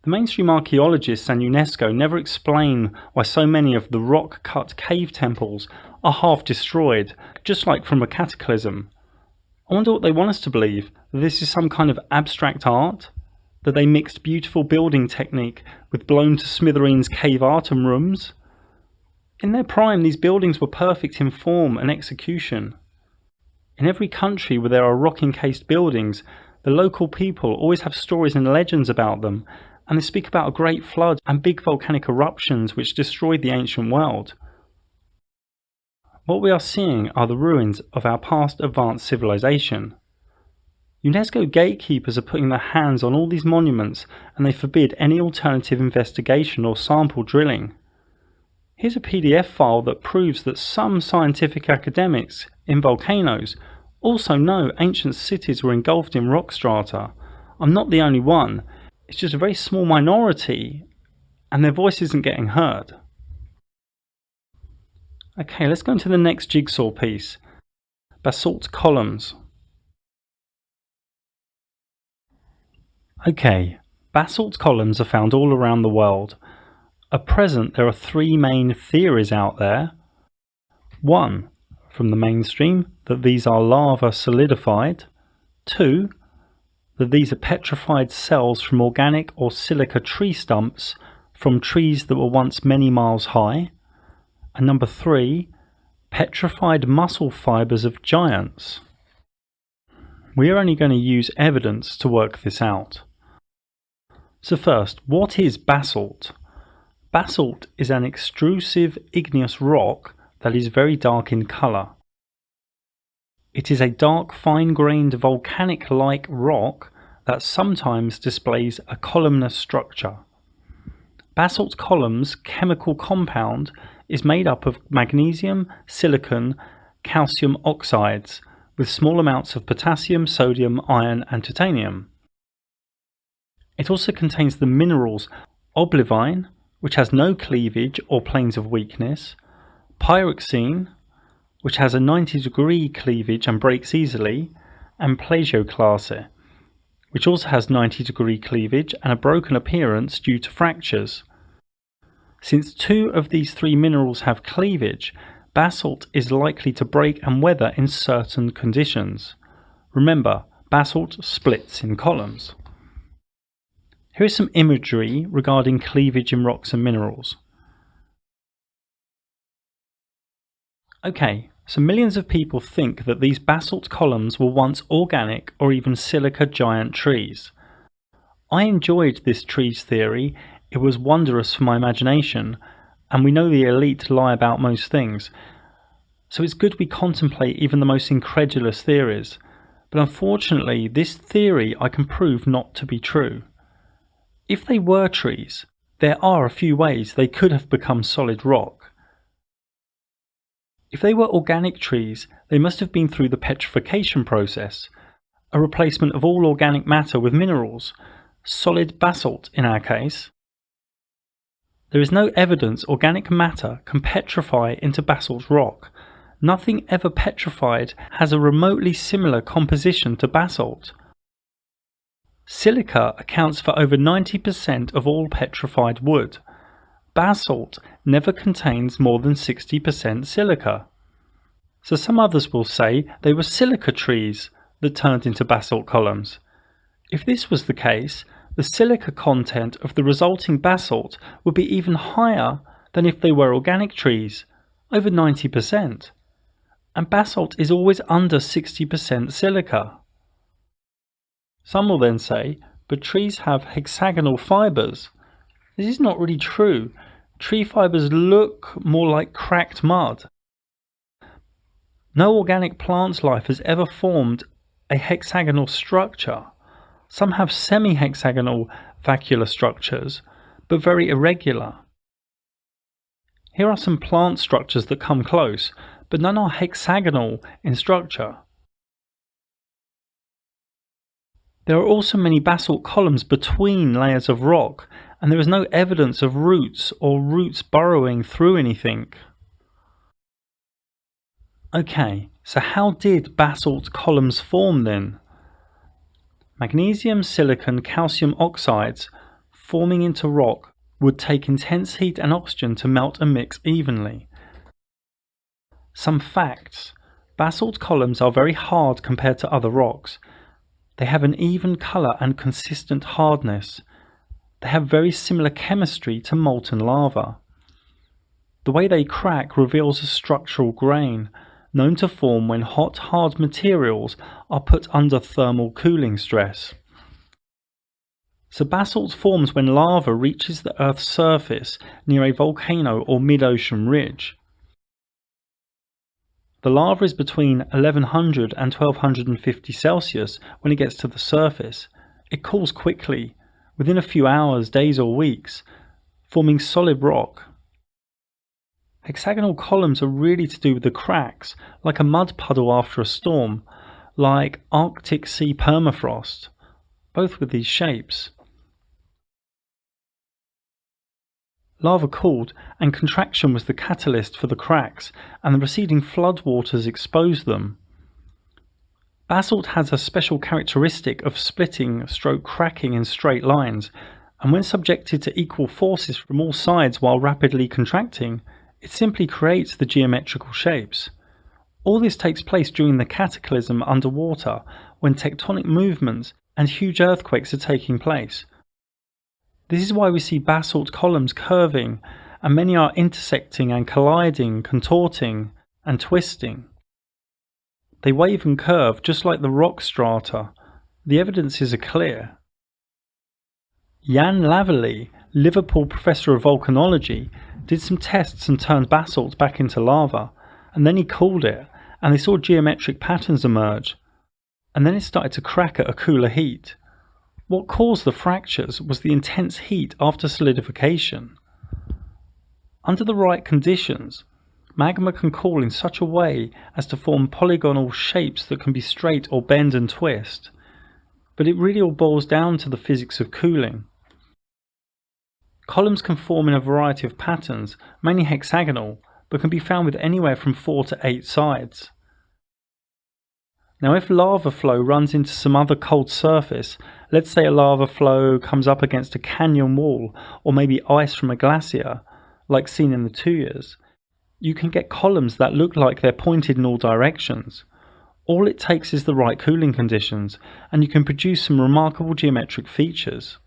The mainstream archaeologists and UNESCO never explain why so many of the rock-cut cave temples are half destroyed, just like from a cataclysm. I wonder what they want us to believe, that this is some kind of abstract art? That they mixed beautiful building technique with blown to smithereens cave Artem rooms? In their prime, these buildings were perfect in form and execution. In every country where there are rock-encased buildings, the local people always have stories and legends about them, and they speak about a great flood and big volcanic eruptions which destroyed the ancient world. What we are seeing are the ruins of our past advanced civilization. UNESCO gatekeepers are putting their hands on all these monuments, and they forbid any alternative investigation or sample drilling. Here's a PDF file that proves that some scientific academics in volcanoes also know ancient cities were engulfed in rock strata. I'm not the only one. It's just a very small minority, and their voice isn't getting heard. Okay, let's go into the next jigsaw piece. Basalt columns. Okay, basalt columns are found all around the world. At present, there are three main theories out there. One, from the mainstream, that these are lava solidified. Two, that these are petrified cells from organic or silica tree stumps from trees that were once many miles high. And number three, petrified muscle fibers of giants. We are only going to use evidence to work this out. So first, what is basalt? Basalt is an extrusive igneous rock that is very dark in colour. It is a dark, fine-grained volcanic-like rock that sometimes displays a columnar structure. Basalt columns' chemical compound is made up of magnesium, silicon, calcium oxides, with small amounts of potassium, sodium, iron and titanium. It also contains the minerals olivine, which has no cleavage or planes of weakness, pyroxene, which has a 90-degree cleavage and breaks easily, and plagioclase, which also has 90-degree cleavage and a broken appearance due to fractures. Since two of these three minerals have cleavage, basalt is likely to break and weather in certain conditions. Remember, basalt splits in columns. Here is some imagery regarding cleavage in rocks and minerals. Okay, so millions of people think that these basalt columns were once organic or even silica giant trees. I enjoyed this trees theory. It was wondrous for my imagination, and we know the elite lie about most things. So it's good we contemplate even the most incredulous theories. But unfortunately, this theory I can prove not to be true. If they were trees, there are a few ways they could have become solid rock. If they were organic trees, they must have been through the petrification process, a replacement of all organic matter with minerals, solid basalt in our case. There is no evidence organic matter can petrify into basalt rock. Nothing ever petrified has a remotely similar composition to basalt. Silica accounts for over 90% of all petrified wood. Basalt never contains more than 60% silica. So some others will say they were silica trees that turned into basalt columns. If this was the case, the silica content of the resulting basalt would be even higher than if they were organic trees, over 90%. And basalt is always under 60% silica. Some will then say, but trees have hexagonal fibres. This is not really true. Tree fibres look more like cracked mud. No organic plant life has ever formed a hexagonal structure. Some have semi-hexagonal vacuolar structures, but very irregular. Here are some plant structures that come close, but none are hexagonal in structure. There are also many basalt columns between layers of rock, and there is no evidence of roots or roots burrowing through anything. Okay, so how did basalt columns form then? Magnesium, silicon, calcium oxides forming into rock would take intense heat and oxygen to melt and mix evenly. Some facts. Basalt columns are very hard compared to other rocks. They have an even colour and consistent hardness. They have very similar chemistry to molten lava. The way they crack reveals a structural grain, known to form when hot, hard materials are put under thermal cooling stress. So basalt forms when lava reaches the Earth's surface near a volcano or mid-ocean ridge. The lava is between 1100 and 1250 Celsius when it gets to the surface. It cools quickly, within a few hours, days or weeks, forming solid rock. Hexagonal columns are really to do with the cracks, like a mud puddle after a storm, like Arctic Sea permafrost, both with these shapes. Lava cooled, and contraction was the catalyst for the cracks, and the receding floodwaters exposed them. Basalt has a special characteristic of splitting stroke cracking in straight lines, and when subjected to equal forces from all sides while rapidly contracting, it simply creates the geometrical shapes. All this takes place during the cataclysm underwater, when tectonic movements and huge earthquakes are taking place. This is why we see basalt columns curving, and many are intersecting and colliding, contorting and twisting. They wave and curve just like the rock strata. The evidences are clear. Jan Laverly, Liverpool professor of volcanology, did some tests and turned basalt back into lava, and then he cooled it, and they saw geometric patterns emerge, and then it started to crack at a cooler heat. What caused the fractures was the intense heat after solidification. Under the right conditions, magma can cool in such a way as to form polygonal shapes that can be straight or bend and twist, but it really all boils down to the physics of cooling. Columns can form in a variety of patterns, mainly hexagonal, but can be found with anywhere from 4 to 8 sides. Now if lava flow runs into some other cold surface, let's say a lava flow comes up against a canyon wall or maybe ice from a glacier, like seen in the Tuyas, you can get columns that look like they're pointed in all directions. All it takes is the right cooling conditions, and you can produce some remarkable geometric features.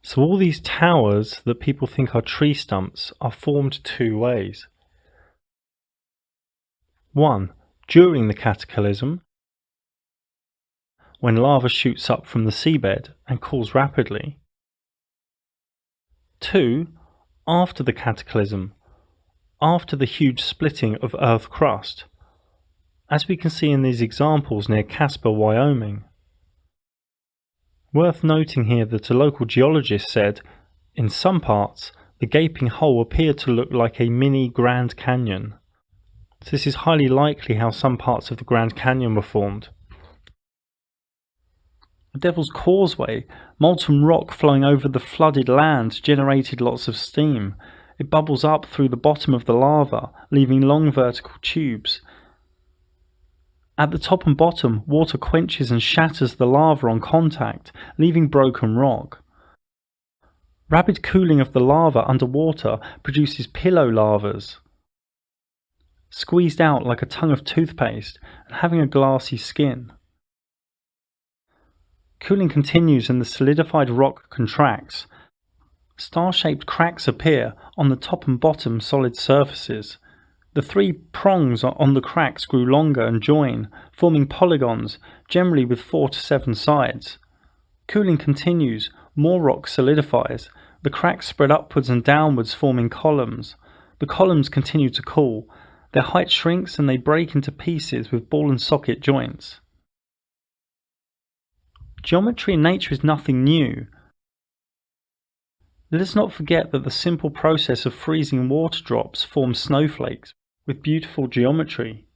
So all these towers that people think are tree stumps are formed two ways. 1. During the cataclysm, when lava shoots up from the seabed and cools rapidly. 2. After the cataclysm, after the huge splitting of Earth crust, as we can see in these examples near Casper, Wyoming. Worth noting here that a local geologist said, in some parts, the gaping hole appeared to look like a mini Grand Canyon. This is highly likely how some parts of the Grand Canyon were formed. The Devil's Causeway, molten rock flowing over the flooded land, generated lots of steam. It bubbles up through the bottom of the lava, leaving long vertical tubes. At the top and bottom, water quenches and shatters the lava on contact, leaving broken rock. Rapid cooling of the lava underwater produces pillow lavas, squeezed out like a tongue of toothpaste and having a glassy skin. Cooling continues and the solidified rock contracts. Star-shaped cracks appear on the top and bottom solid surfaces. The 3 prongs on the cracks grew longer and join, forming polygons, generally with 4 to 7 sides. Cooling continues, more rock solidifies. The cracks spread upwards and downwards, forming columns. The columns continue to cool. Their height shrinks and they break into pieces with ball and socket joints. Geometry in nature is nothing new. Let us not forget that the simple process of freezing water drops forms snowflakes with beautiful geometry.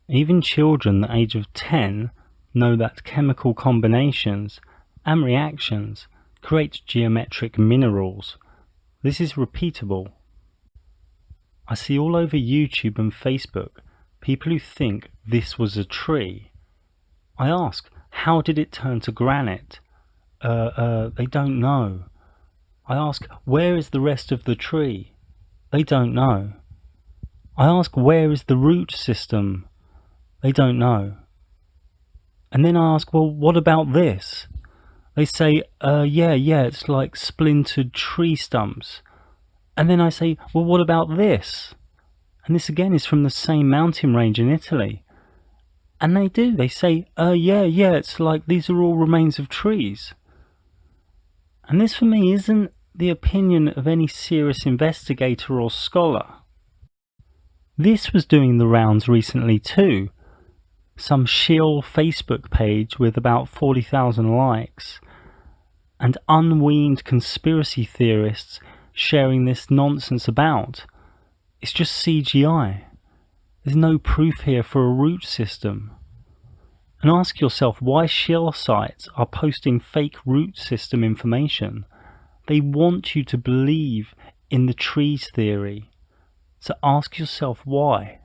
Even children the age of 10 know that chemical combinations and reactions create geometric minerals. This is repeatable. I see all over YouTube and Facebook people who think this was a tree. I ask, how did it turn to granite? they don't know. I ask, where is the rest of the tree? They don't know. I ask, where is the root system? They don't know. And then I ask, well, what about this? They say, yeah, it's like splintered tree stumps. And then I say, well, what about this? And this again is from the same mountain range in Italy. And they do. They say, yeah, it's like these are all remains of trees. And this for me isn't the opinion of any serious investigator or scholar. This was doing the rounds recently too. Some shill Facebook page with about 40,000 likes, and unweaned conspiracy theorists sharing this nonsense about. It's just CGI. There's no proof here for a root system. And ask yourself why shill sites are posting fake root system information. They want you to believe in the trees theory. So ask yourself why.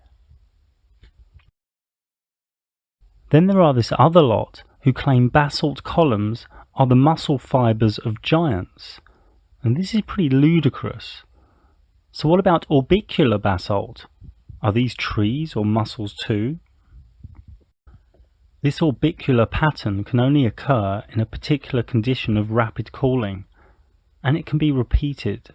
Then there are this other lot who claim basalt columns are the muscle fibres of giants. And this is pretty ludicrous. So what about orbicular basalt? Are these trees or muscles too? This orbicular pattern can only occur in a particular condition of rapid cooling, and it can be repeated.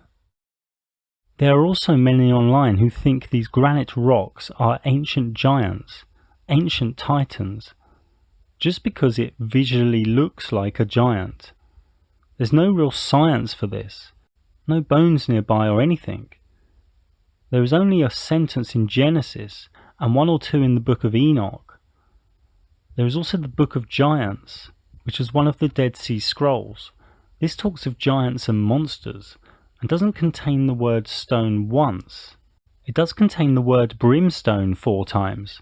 There are also many online who think these granite rocks are ancient giants, ancient titans, just because it visually looks like a giant. There's no real science for this, no bones nearby or anything. There is only a sentence in Genesis and one or two in the Book of Enoch. There is also the Book of Giants, which is one of the Dead Sea Scrolls. This talks of giants and monsters, and doesn't contain the word stone once. It does contain the word brimstone 4 times,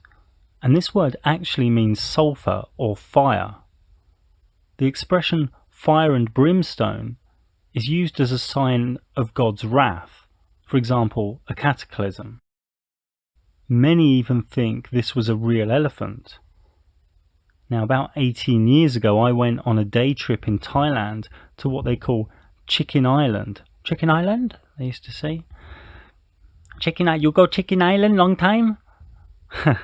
and this word actually means sulfur or fire. The expression fire and brimstone is used as a sign of God's wrath, for example, a cataclysm. Many even think this was a real elephant. Now, about 18 years ago, I went on a day trip in Thailand to what they call Chicken Island. Chicken Island, they used to say. You go Chicken Island, long time? And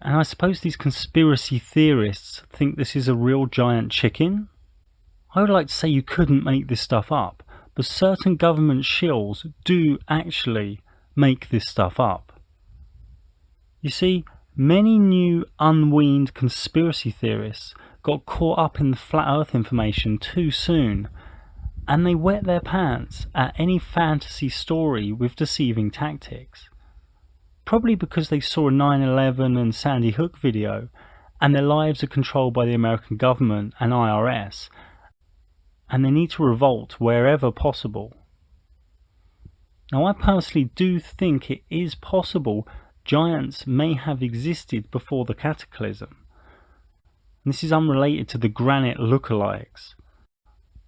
I suppose these conspiracy theorists think this is a real giant chicken? I would like to say you couldn't make this stuff up, but certain government shills do actually make this stuff up. You see, many new unweaned conspiracy theorists got caught up in the flat earth information too soon, and they wet their pants at any fantasy story with deceiving tactics. Probably because they saw a 9/11 and Sandy Hook video, and their lives are controlled by the American government and IRS, and they need to revolt wherever possible. Now, I personally do think it is possible giants may have existed before the cataclysm. And this is unrelated to the granite lookalikes.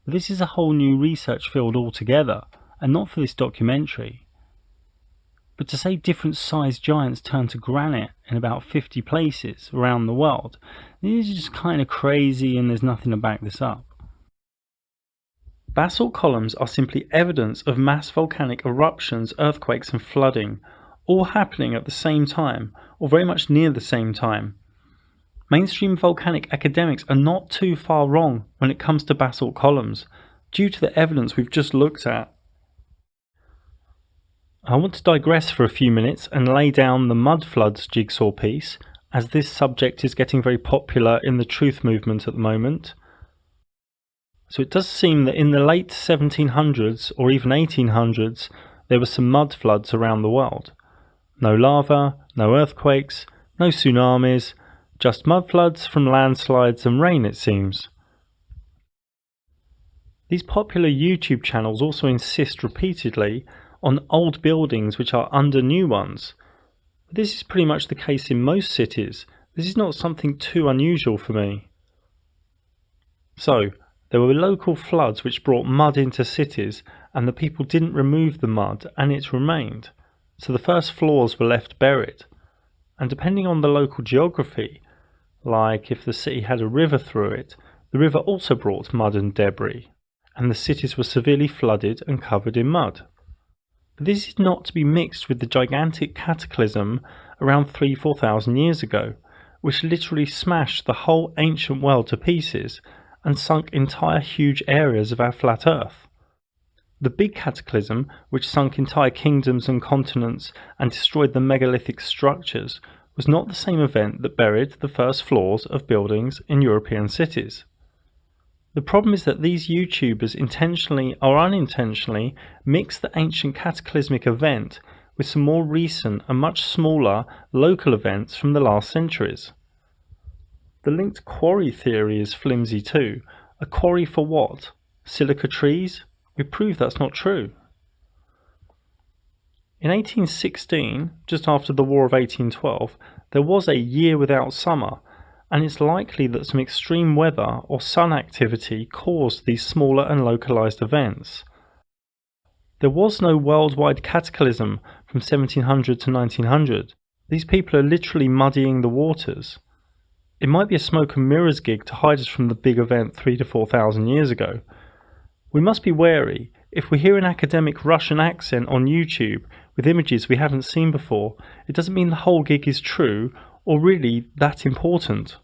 This is a whole new research field altogether, and not for this documentary. But to say different sized giants turn to granite in about 50 places around the world, this is just kind of crazy, and there's nothing to back this up. Basalt columns are simply evidence of mass volcanic eruptions, earthquakes and flooding, all happening at the same time, or very much near the same time. Mainstream volcanic academics are not too far wrong when it comes to basalt columns, due to the evidence we've just looked at. I want to digress for a few minutes and lay down the mud floods jigsaw piece, as this subject is getting very popular in the truth movement at the moment. So it does seem that in the late 1700s or even 1800s there were some mud floods around the world. No lava, no earthquakes, no tsunamis, just mud floods from landslides and rain, it seems. These popular YouTube channels also insist repeatedly on old buildings which are under new ones. This is pretty much the case in most cities. This is not something too unusual for me. So, there were local floods which brought mud into cities, and the people didn't remove the mud and it remained. So the first floors were left buried. And depending on the local geography, like if the city had a river through it, The river also brought mud and debris, and the cities were severely flooded and covered in mud. But this is not to be mixed with the gigantic cataclysm around 3,000–4,000 years ago, which literally smashed the whole ancient world to pieces and sunk entire huge areas of our flat Earth. The big cataclysm, which sunk entire kingdoms and continents and destroyed the megalithic structures, was not the same event that buried the first floors of buildings in European cities. The problem is that these YouTubers intentionally or unintentionally mix the ancient cataclysmic event with some more recent and much smaller local events from the last centuries. The linked quarry theory is flimsy too. A quarry for what? Silica trees? We prove that's not true. In 1816, just after the War of 1812, there was a year without summer, and it's likely that some extreme weather or sun activity caused these smaller and localized events. There was no worldwide cataclysm from 1700 to 1900. These people are literally muddying the waters. It might be a smoke and mirrors gig to hide us from the big event 3,000 to 4,000 years ago. We must be wary. If we hear an academic Russian accent on YouTube with images we haven't seen before, it doesn't mean the whole gig is true or really that important.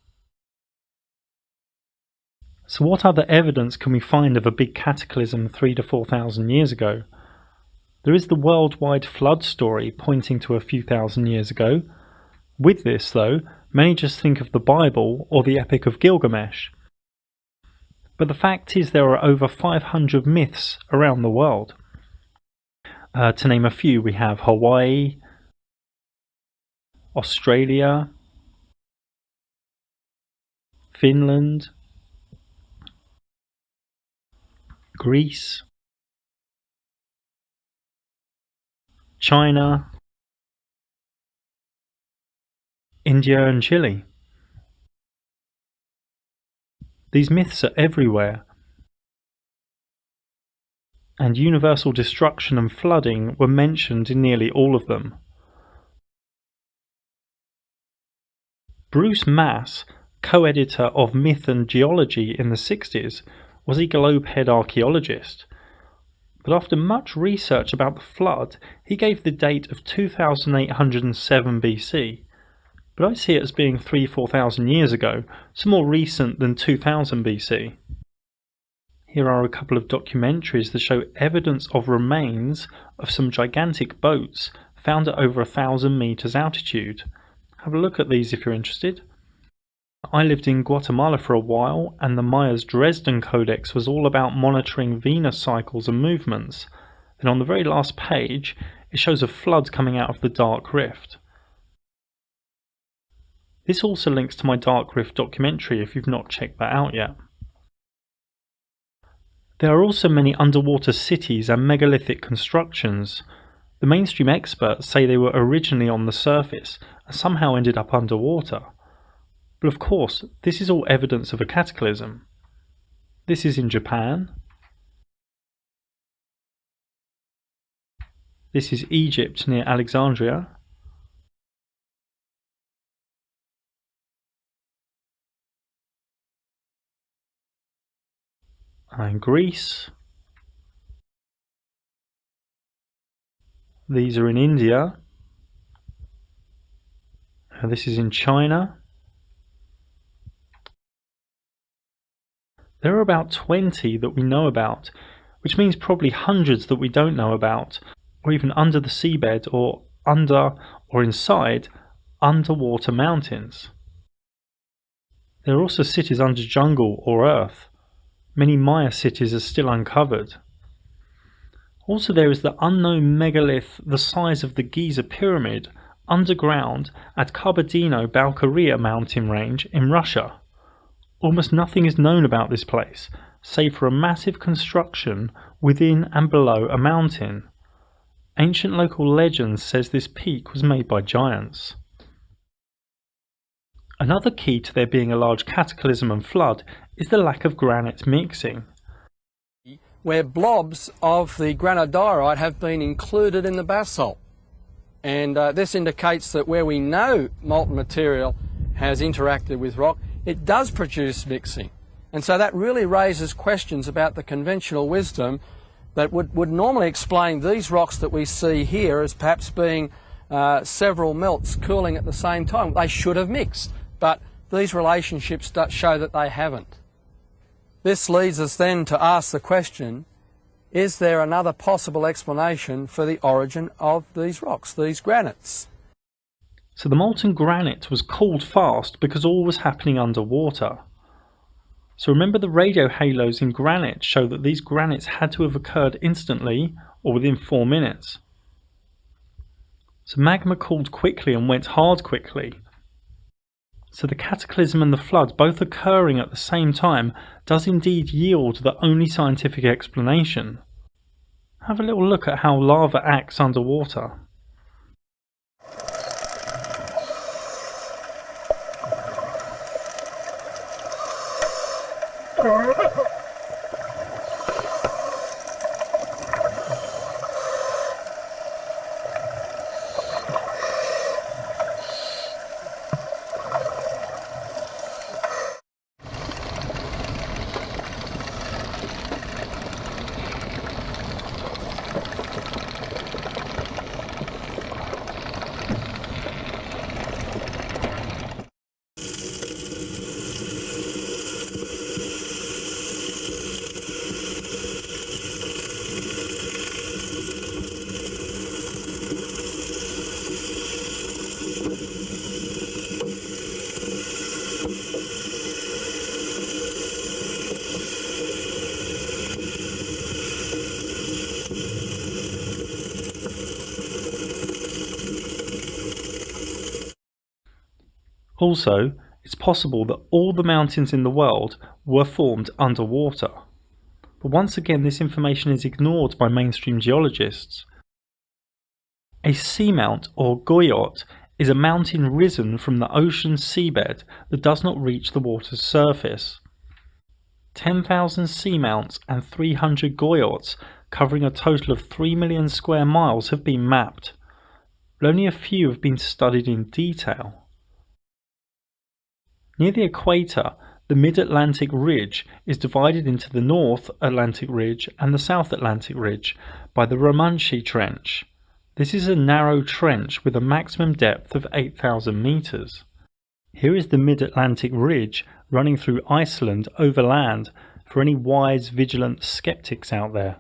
So what other evidence can we find of a big cataclysm 3,000 to 4,000 years ago? There is the worldwide flood story pointing to a few thousand years ago. With this though, many just think of the Bible or the Epic of Gilgamesh. But the fact is there are over 500 myths around the world. To name a few, we have Hawaii, Australia, Finland, Greece, China, India and Chile. These myths are everywhere, and universal destruction and flooding were mentioned in nearly all of them. Bruce Mass, co-editor of Myth and Geology in the 60s, was a globe-head archaeologist, but after much research about the flood, he gave the date of 2807 BC. But I see it as being 3,000–4,000 years ago, so more recent than 2000 BC. Here are a couple of documentaries that show evidence of remains of some gigantic boats found at over 1,000 meters altitude. Have a look at these if you're interested. I lived in Guatemala for a while, and the Maya's Dresden Codex was all about monitoring Venus cycles and movements. Then on the very last page, it shows a flood coming out of the Dark Rift. This also links to my Dark Rift documentary if you've not checked that out yet. There are also many underwater cities and megalithic constructions. The mainstream experts say they were originally on the surface and somehow ended up underwater. But of course, this is all evidence of a cataclysm. This is in Japan. This is Egypt near Alexandria. And Greece. These are in India. And this is in China. There are about 20 that we know about, which means probably hundreds that we don't know about, or even under the seabed or under or inside underwater mountains. There are also cities under jungle or earth. Many Maya cities are still uncovered. Also there is the unknown megalith the size of the Giza pyramid underground at Kabardino-Balkaria mountain range in Russia. Almost nothing is known about this place, save for a massive construction within and below a mountain. Ancient local legend says this peak was made by giants. Another key to there being a large cataclysm and flood is the lack of granite mixing. Where blobs of the granodiorite have been included in the basalt. And this indicates that where we know molten material has interacted with rock, it does produce mixing. And so that really raises questions about the conventional wisdom that would normally explain these rocks that we see here as perhaps being several melts cooling at the same time. They should have mixed, but these relationships show that they haven't. This leads us then to ask the question, is there another possible explanation for the origin of these rocks, these granites? So the molten granite was cooled fast because all was happening underwater. So remember, the radio halos in granite show that these granites had to have occurred instantly or within 4 minutes. So magma cooled quickly and went hard quickly. So the cataclysm and the flood both occurring at the same time does indeed yield the only scientific explanation. Have a little look at how lava acts underwater. Also, it's possible that all the mountains in the world were formed underwater. But once again, this information is ignored by mainstream geologists. A seamount or goyot is a mountain risen from the ocean seabed that does not reach the water's surface. 10,000 seamounts and 300 goyots covering a total of 3 million square miles have been mapped, but only a few have been studied in detail. Near the equator, the Mid-Atlantic Ridge is divided into the North Atlantic Ridge and the South Atlantic Ridge by the Romanche Trench. This is a narrow trench with a maximum depth of 8,000 meters. Here is the Mid-Atlantic Ridge running through Iceland overland for any wise, vigilant skeptics out there.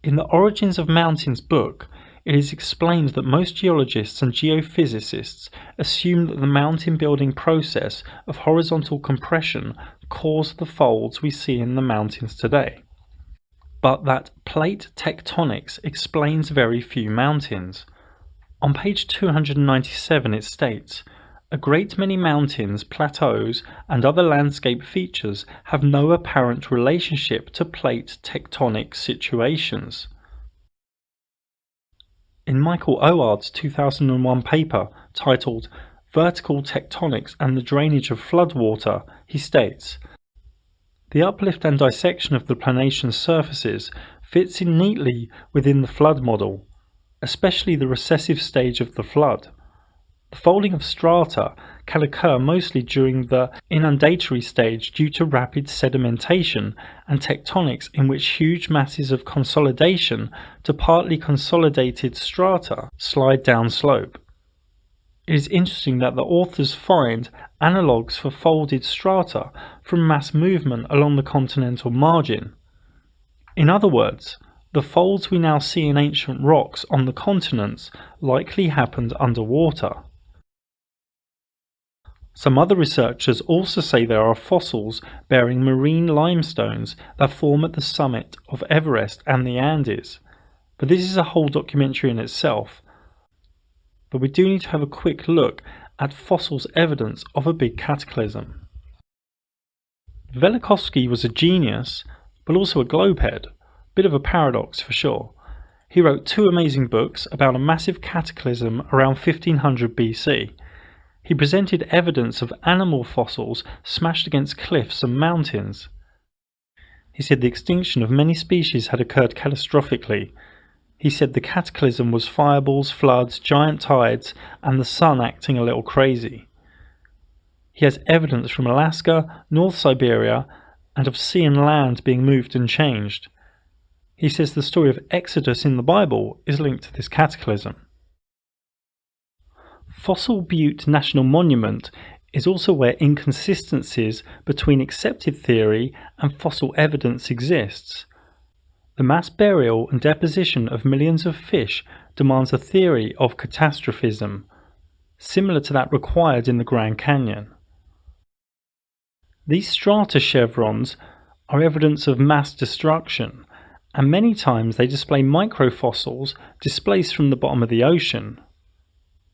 In the Origins of Mountains book, it is explained that most geologists and geophysicists assume that the mountain building process of horizontal compression caused the folds we see in the mountains today, but that plate tectonics explains very few mountains. On page 297 it states, "A great many mountains, plateaus and other landscape features have no apparent relationship to plate tectonic situations." In Michael Oard's 2001 paper titled "Vertical Tectonics and the Drainage of Floodwater," he states, "The uplift and dissection of the planation surfaces fits in neatly within the flood model, especially the recessive stage of the flood. The folding of strata can occur mostly during the inundatory stage due to rapid sedimentation and tectonics in which huge masses of consolidation to partly consolidated strata slide down slope. It is interesting that the authors find analogues for folded strata from mass movement along the continental margin. In other words, the folds we now see in ancient rocks on the continents likely happened underwater." Some other researchers also say there are fossils bearing marine limestones that form at the summit of Everest and the Andes, but this is a whole documentary in itself. But we do need to have a quick look at fossils evidence of a big cataclysm. Velikovsky was a genius, but also a globehead, bit of a paradox for sure. He wrote 2 amazing books about a massive cataclysm around 1500 BC. He presented evidence of animal fossils smashed against cliffs and mountains. He said the extinction of many species had occurred catastrophically. He said the cataclysm was fireballs, floods, giant tides, and the sun acting a little crazy. He has evidence from Alaska, North Siberia, and of sea and land being moved and changed. He says the story of Exodus in the Bible is linked to this cataclysm. Fossil Butte National Monument is also where inconsistencies between accepted theory and fossil evidence exists. The mass burial and deposition of millions of fish demands a theory of catastrophism, similar to that required in the Grand Canyon. These strata chevrons are evidence of mass destruction, and many times they display microfossils displaced from the bottom of the ocean.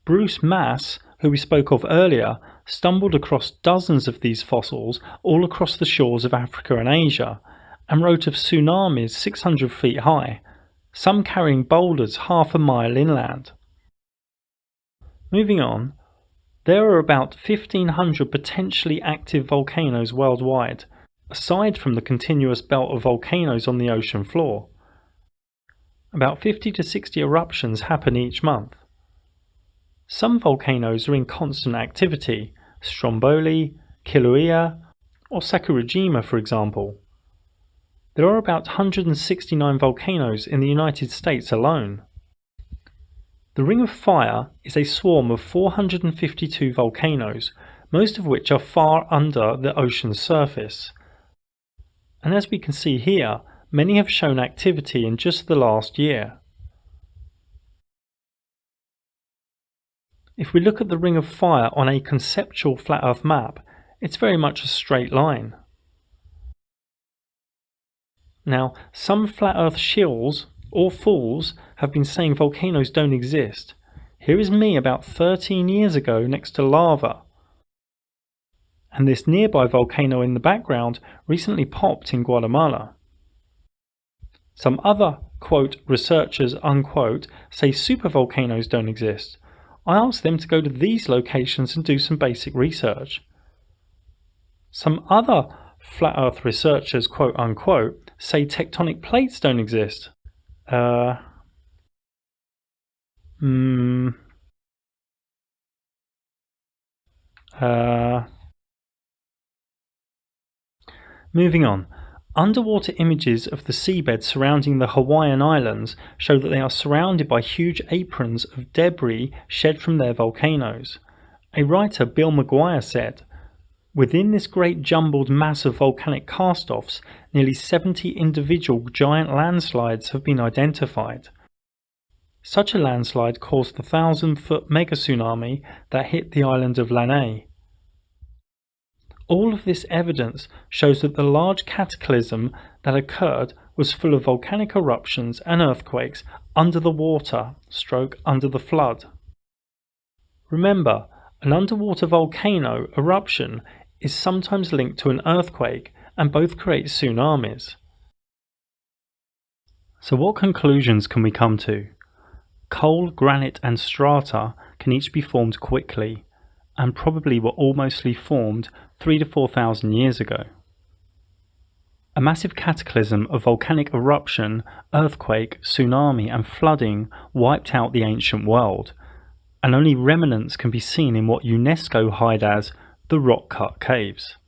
Bruce Mass, who we spoke of earlier, stumbled across dozens of these fossils all across the shores of Africa and Asia, and wrote of tsunamis 600 feet high, some carrying boulders half a mile inland. Moving on, there are about 1,500 potentially active volcanoes worldwide, aside from the continuous belt of volcanoes on the ocean floor. About 50 to 60 eruptions happen each month. Some volcanoes are in constant activity, Stromboli, Kilauea, or Sakurajima for example. There are about 169 volcanoes in the United States alone. The Ring of Fire is a swarm of 452 volcanoes, most of which are far under the ocean's surface. And as we can see here, many have shown activity in just the last year. If we look at the Ring of Fire on a conceptual flat Earth map, it's very much a straight line. Now, some flat Earth shills or fools have been saying volcanoes don't exist. Here is me about 13 years ago next to lava. And this nearby volcano in the background recently popped in Guatemala. Some other, quote, researchers, unquote, say supervolcanoes don't exist. I asked them to go to these locations and do some basic research. Some other flat Earth researchers, quote unquote, say tectonic plates don't exist. Moving on. Underwater images of the seabed surrounding the Hawaiian Islands show that they are surrounded by huge aprons of debris shed from their volcanoes. A writer, Bill McGuire, said, "Within this great jumbled mass of volcanic cast-offs, nearly 70 individual giant landslides have been identified. Such a landslide caused the 1,000-foot megatsunami that hit the island of Lanai. All of this evidence shows that the large cataclysm that occurred was full of volcanic eruptions and earthquakes under the water, under the flood. Remember, an underwater volcano eruption is sometimes linked to an earthquake, and both create tsunamis." So what conclusions can we come to? Coal, granite and strata can each be formed quickly, and probably were all mostly formed 3,000 to 4,000 years ago. A massive cataclysm of volcanic eruption, earthquake, tsunami and flooding wiped out the ancient world, and only remnants can be seen in what UNESCO hide as the rock-cut caves.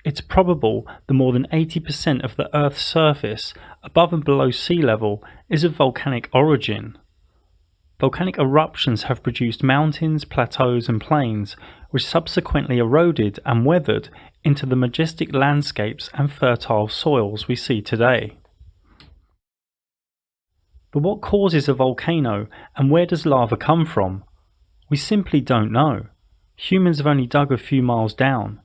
It's probable that more than 80% of the Earth's surface, above and below sea level, is of volcanic origin. Volcanic eruptions have produced mountains, plateaus and plains, which subsequently eroded and weathered into the majestic landscapes and fertile soils we see today. But what causes a volcano, and where does lava come from? We simply don't know. Humans have only dug a few miles down.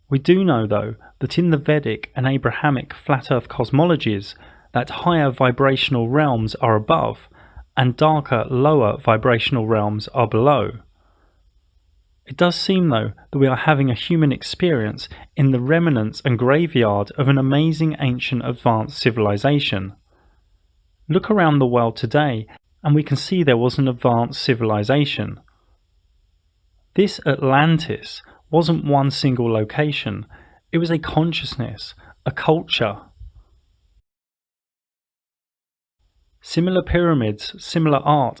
We do know, though, that in the Vedic and Abrahamic flat earth cosmologies, that higher vibrational realms are above, and darker, lower vibrational realms are below. It does seem, though, that we are having a human experience in the remnants and graveyard of an amazing ancient advanced civilization. Look around the world today, and we can see there was an advanced civilization. This Atlantis wasn't one single location, it was a consciousness, a culture. Similar pyramids, similar art,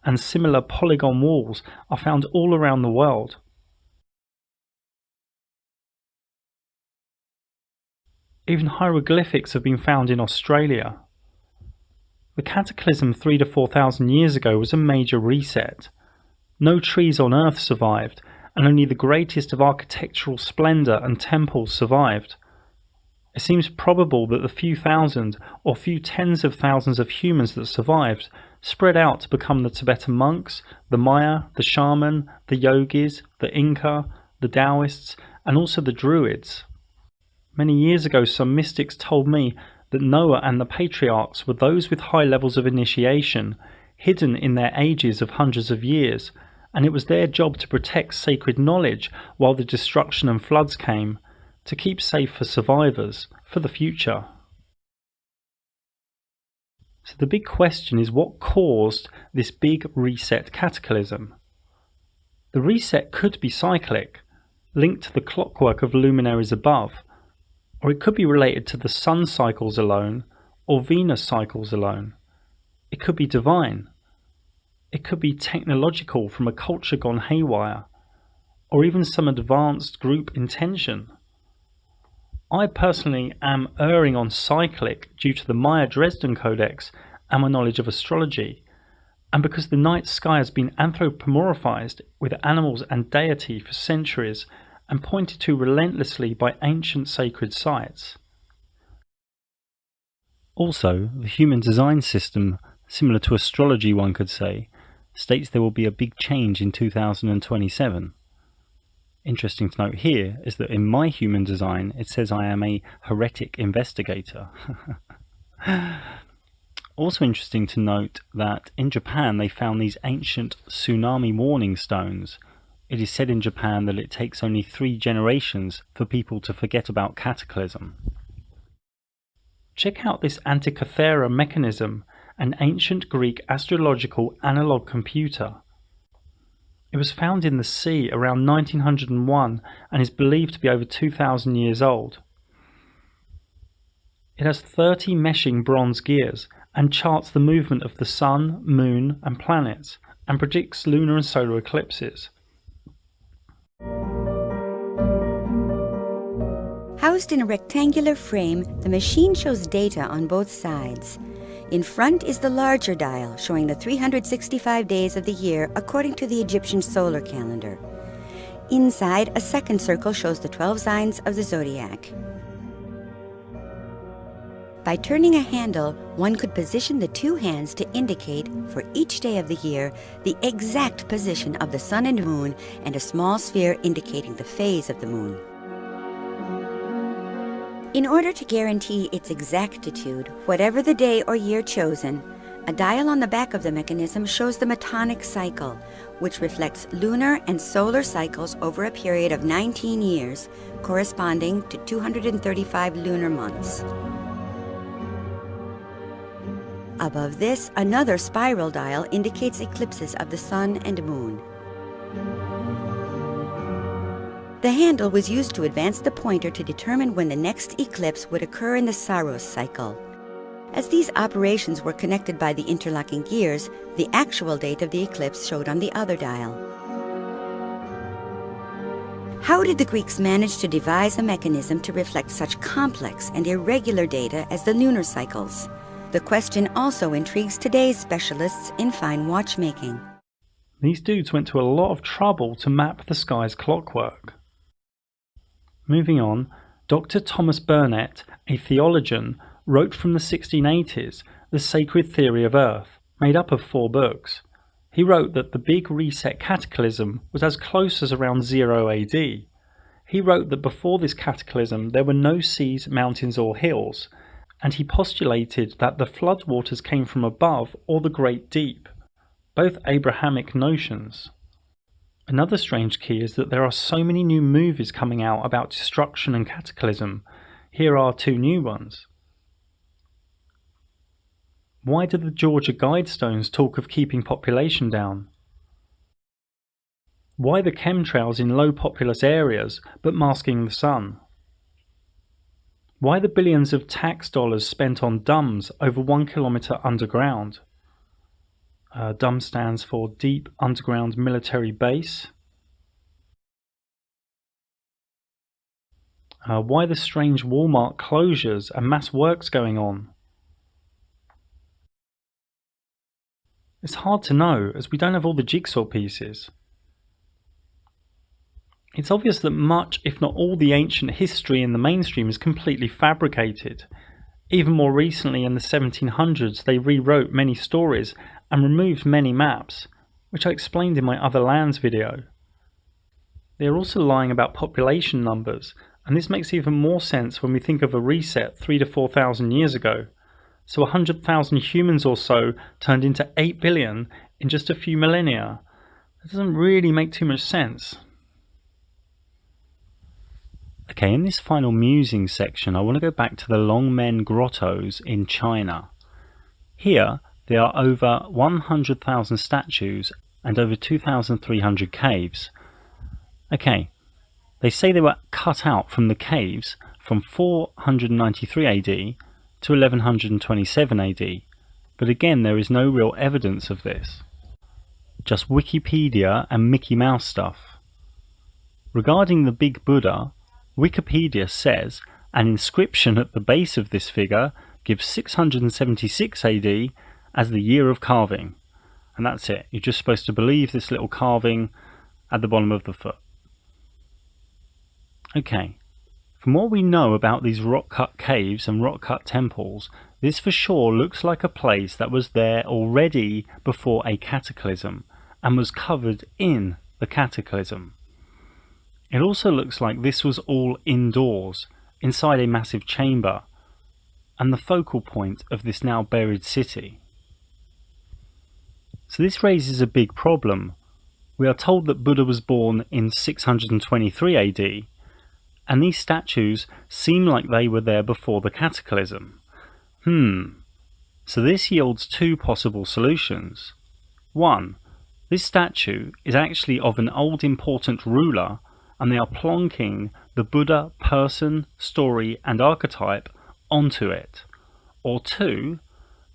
and similar polygon walls are found all around the world. Even hieroglyphics have been found in Australia. The cataclysm 3,000 to 4,000 years ago was a major reset. No trees on Earth survived, and only the greatest of architectural splendour and temples survived. It seems probable that the few thousand or few tens of thousands of humans that survived spread out to become the Tibetan monks, the Maya, the shaman, the yogis, the Inca, the Taoists, and also the Druids. Many years ago, some mystics told me that Noah and the patriarchs were those with high levels of initiation, hidden in their ages of hundreds of years, and it was their job to protect sacred knowledge while the destruction and floods came, to keep safe for survivors, for the future. So the big question is, what caused this big reset cataclysm? The reset could be cyclic, linked to the clockwork of luminaries above, or it could be related to the sun cycles alone, or Venus cycles alone. It could be divine. It could be technological from a culture gone haywire, or even some advanced group intention. I personally am erring on cyclic due to the Maya Dresden Codex and my knowledge of astrology, and because the night sky has been anthropomorphized with animals and deity for centuries and pointed to relentlessly by ancient sacred sites. Also, the human design system, similar to astrology one could say, states there will be a big change in 2027. Interesting to note here is that in my human design it says I am a heretic investigator. Also interesting to note that in Japan they found these ancient tsunami warning stones. It is said in Japan that it takes only 3 generations for people to forget about cataclysm. Check out this Antikythera mechanism, an ancient Greek astrological analog computer. It was found in the sea around 1901 and is believed to be over 2,000 years old. It has 30 meshing bronze gears and charts the movement of the sun, moon and planets, and predicts lunar and solar eclipses. Housed in a rectangular frame, the machine shows data on both sides. In front is the larger dial, showing the 365 days of the year according to the Egyptian solar calendar. Inside, a second circle shows the 12 signs of the zodiac. By turning a handle, one could position the 2 hands to indicate, for each day of the year, the exact position of the sun and moon, and a small sphere indicating the phase of the moon. In order to guarantee its exactitude, whatever the day or year chosen, a dial on the back of the mechanism shows the metonic cycle, which reflects lunar and solar cycles over a period of 19 years, corresponding to 235 lunar months. Above this, another spiral dial indicates eclipses of the sun and moon. The handle was used to advance the pointer to determine when the next eclipse would occur in the Saros cycle. As these operations were connected by the interlocking gears, the actual date of the eclipse showed on the other dial. How did the Greeks manage to devise a mechanism to reflect such complex and irregular data as the lunar cycles? The question also intrigues today's specialists in fine watchmaking. These dudes went to a lot of trouble to map the sky's clockwork. Moving on, Dr. Thomas Burnet, a theologian, wrote from the 1680s The Sacred Theory of Earth, made up of 4 books. He wrote that the Big Reset cataclysm was as close as around 0 AD. He wrote that before this cataclysm there were no seas, mountains or hills, and he postulated that the floodwaters came from above or the Great Deep, both Abrahamic notions. Another strange key is that there are so many new movies coming out about destruction and cataclysm. Here are 2 new ones. Why do the Georgia Guidestones talk of keeping population down? Why the chemtrails in low populous areas but masking the sun? Why the billions of tax dollars spent on DUMBs over 1 kilometre underground? DUMB stands for Deep Underground Military Base. Why the strange Walmart closures and mass works going on? It's hard to know, as we don't have all the jigsaw pieces. It's obvious that much, if not all, the ancient history in the mainstream is completely fabricated. Even more recently, in the 1700s, they rewrote many stories and removed many maps, which I explained in my Other Lands video. They are also lying about population numbers, and this makes even more sense when we think of a reset 3,000 to 4,000 years ago. So 100,000 humans or so turned into 8 billion in just a few millennia. That doesn't really make too much sense. Okay, in this final musing section, I want to go back to the Longmen grottos in China. Here, there are over 100,000 statues and over 2,300 caves. Okay, they say they were cut out from the caves from 493 AD to 1127 AD, but again there is no real evidence of this. Just Wikipedia and Mickey Mouse stuff. Regarding the Big Buddha, Wikipedia says an inscription at the base of this figure gives 676 AD as the year of carving. And that's it. You're just supposed to believe this little carving at the bottom of the foot. Okay, from what we know about these rock-cut caves and rock-cut temples, this for sure looks like a place that was there already before a cataclysm and was covered in the cataclysm. It also looks like this was all indoors, inside a massive chamber, and the focal point of this now buried city. So this raises a big problem. We are told that Buddha was born in 623 AD, and these statues seem like they were there before the cataclysm. So this yields two possible solutions. One, this statue is actually of an old important ruler, and they are plonking the Buddha person, story and archetype onto it. Or two,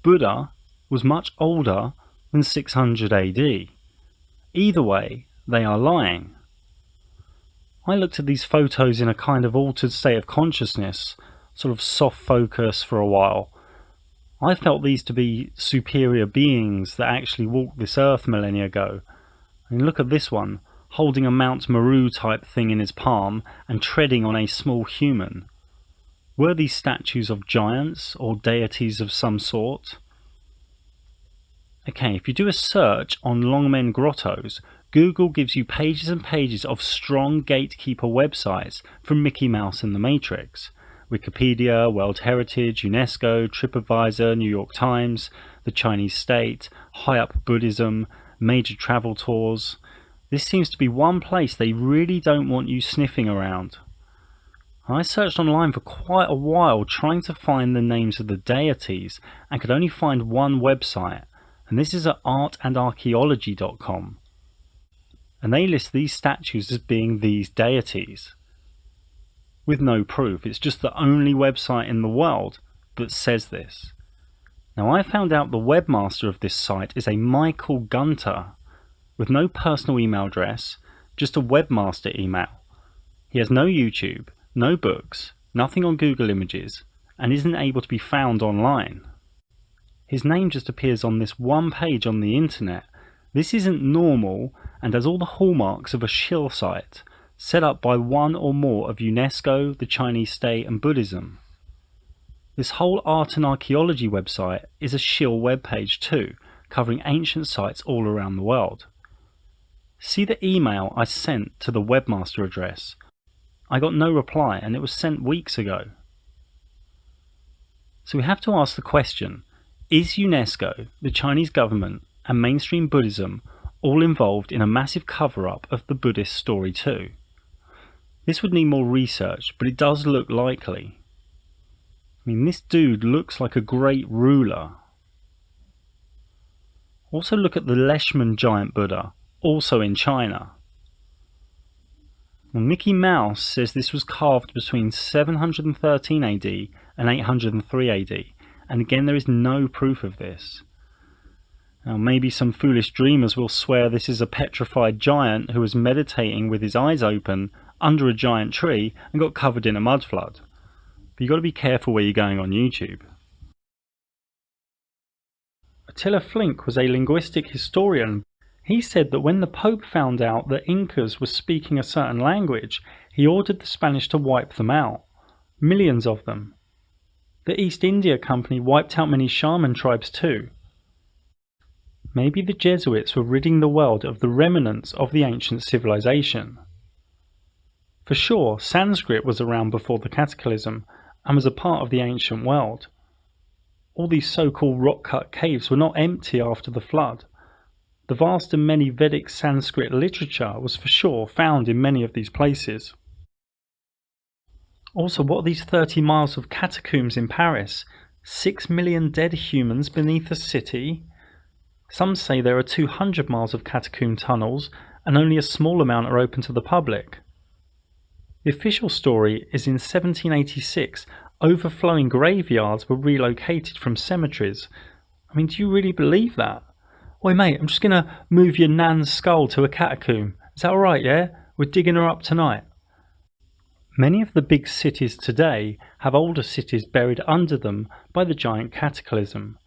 Buddha was much older than 600 AD. Either way, they are lying. I looked at these photos in a kind of altered state of consciousness, sort of soft focus for a while. I felt these to be superior beings that actually walked this earth millennia ago. I mean, look at this one, holding a Mount Meru type thing in his palm and treading on a small human. Were these statues of giants or deities of some sort? Okay, if you do a search on Longmen grottos, Google gives you pages and pages of strong gatekeeper websites from Mickey Mouse and the Matrix. Wikipedia, World Heritage, UNESCO, TripAdvisor, New York Times, the Chinese State, High Up Buddhism, major travel tours. This seems to be one place they really don't want you sniffing around. I searched online for quite a while trying to find the names of the deities and could only find one website, and this is at artandarchaeology.com. And they list these statues as being these deities, with no proof. It's just the only website in the world that says this. Now I found out the webmaster of this site is a Michael Gunter, with no personal email address, just a webmaster email. He has no YouTube, no books, nothing on Google Images, and isn't able to be found online. His name just appears on this one page on the internet. This isn't normal and has all the hallmarks of a shill site, set up by one or more of UNESCO, the Chinese State and Buddhism. This whole art and archaeology website is a shill webpage too, covering ancient sites all around the world. See the email I sent to the webmaster address. I got no reply and it was sent weeks ago. So we have to ask the question, is UNESCO, the Chinese government and mainstream Buddhism all involved in a massive cover-up of the Buddhist story too? This would need more research, but it does look likely. I mean, this dude looks like a great ruler. Also look at the Leshman giant Buddha, also in China. Well, Mickey Mouse says this was carved between 713 AD and 803 AD, and again there is no proof of this. Now maybe some foolish dreamers will swear this is a petrified giant who was meditating with his eyes open under a giant tree and got covered in a mud flood. But you've got to be careful where you're going on YouTube. Attila Flink was a linguistic historian. He said that when the Pope found out that Incas were speaking a certain language, he ordered the Spanish to wipe them out. Millions of them. The East India Company wiped out many shaman tribes too. Maybe the Jesuits were ridding the world of the remnants of the ancient civilization. For sure, Sanskrit was around before the cataclysm and was a part of the ancient world. All these so-called rock-cut caves were not empty after the flood. The vast and many Vedic Sanskrit literature was for sure found in many of these places. Also, what are these 30 miles of catacombs in Paris? 6 million dead humans beneath a city? Some say there are 200 miles of catacomb tunnels and only a small amount are open to the public. The official story is in 1786, overflowing graveyards were relocated from cemeteries. I mean, do you really believe that? Oi mate, I'm just going to move your nan's skull to a catacomb. Is that alright, yeah? We're digging her up tonight. Many of the big cities today have older cities buried under them by the giant cataclysm.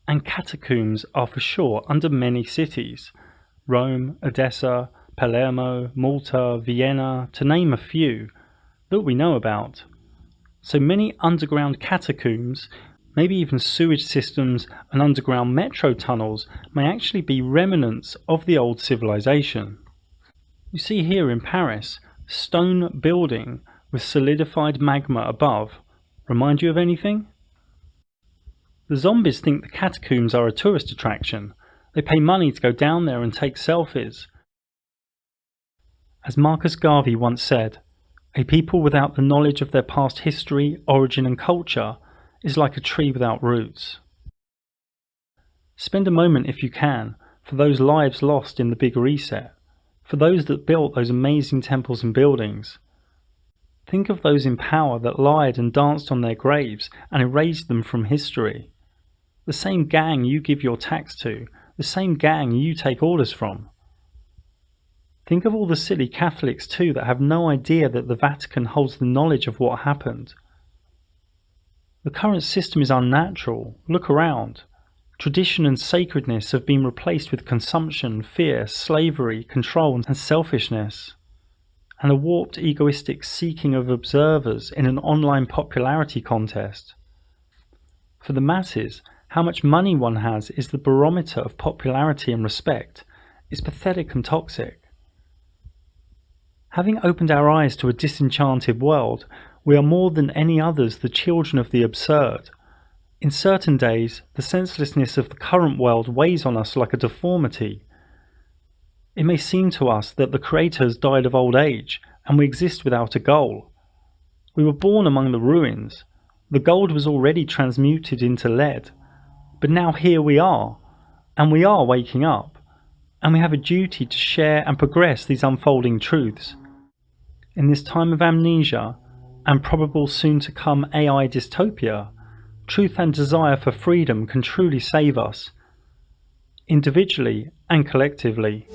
And catacombs are for sure under many cities. Rome, Odessa, Palermo, Malta, Vienna, to name a few, that we know about. So many underground catacombs, maybe even sewage systems and underground metro tunnels, may actually be remnants of the old civilization. You see here in Paris, stone building with solidified magma above. Remind you of anything? The zombies think the catacombs are a tourist attraction. They pay money to go down there and take selfies. As Marcus Garvey once said, a people without the knowledge of their past history, origin and culture is like a tree without roots. Spend a moment, if you can, for those lives lost in the Big Reset, for those that built those amazing temples and buildings. Think of those in power that lied and danced on their graves and erased them from history. The same gang you give your tax to, the same gang you take orders from. Think of all the silly Catholics too that have no idea that the Vatican holds the knowledge of what happened. The current system is unnatural. Look around. Tradition and sacredness have been replaced with consumption, fear, slavery, control and selfishness. And a warped egoistic seeking of observers in an online popularity contest. For the masses, how much money one has is the barometer of popularity and respect. It's pathetic and toxic. Having opened our eyes to a disenchanted world, we are more than any others the children of the absurd. In certain days, the senselessness of the current world weighs on us like a deformity. It may seem to us that the Creator has died of old age, and we exist without a goal. We were born among the ruins. The gold was already transmuted into lead. But now here we are, and we are waking up, and we have a duty to share and progress these unfolding truths. In this time of amnesia, and probable soon to come AI dystopia, truth and desire for freedom can truly save us, individually and collectively.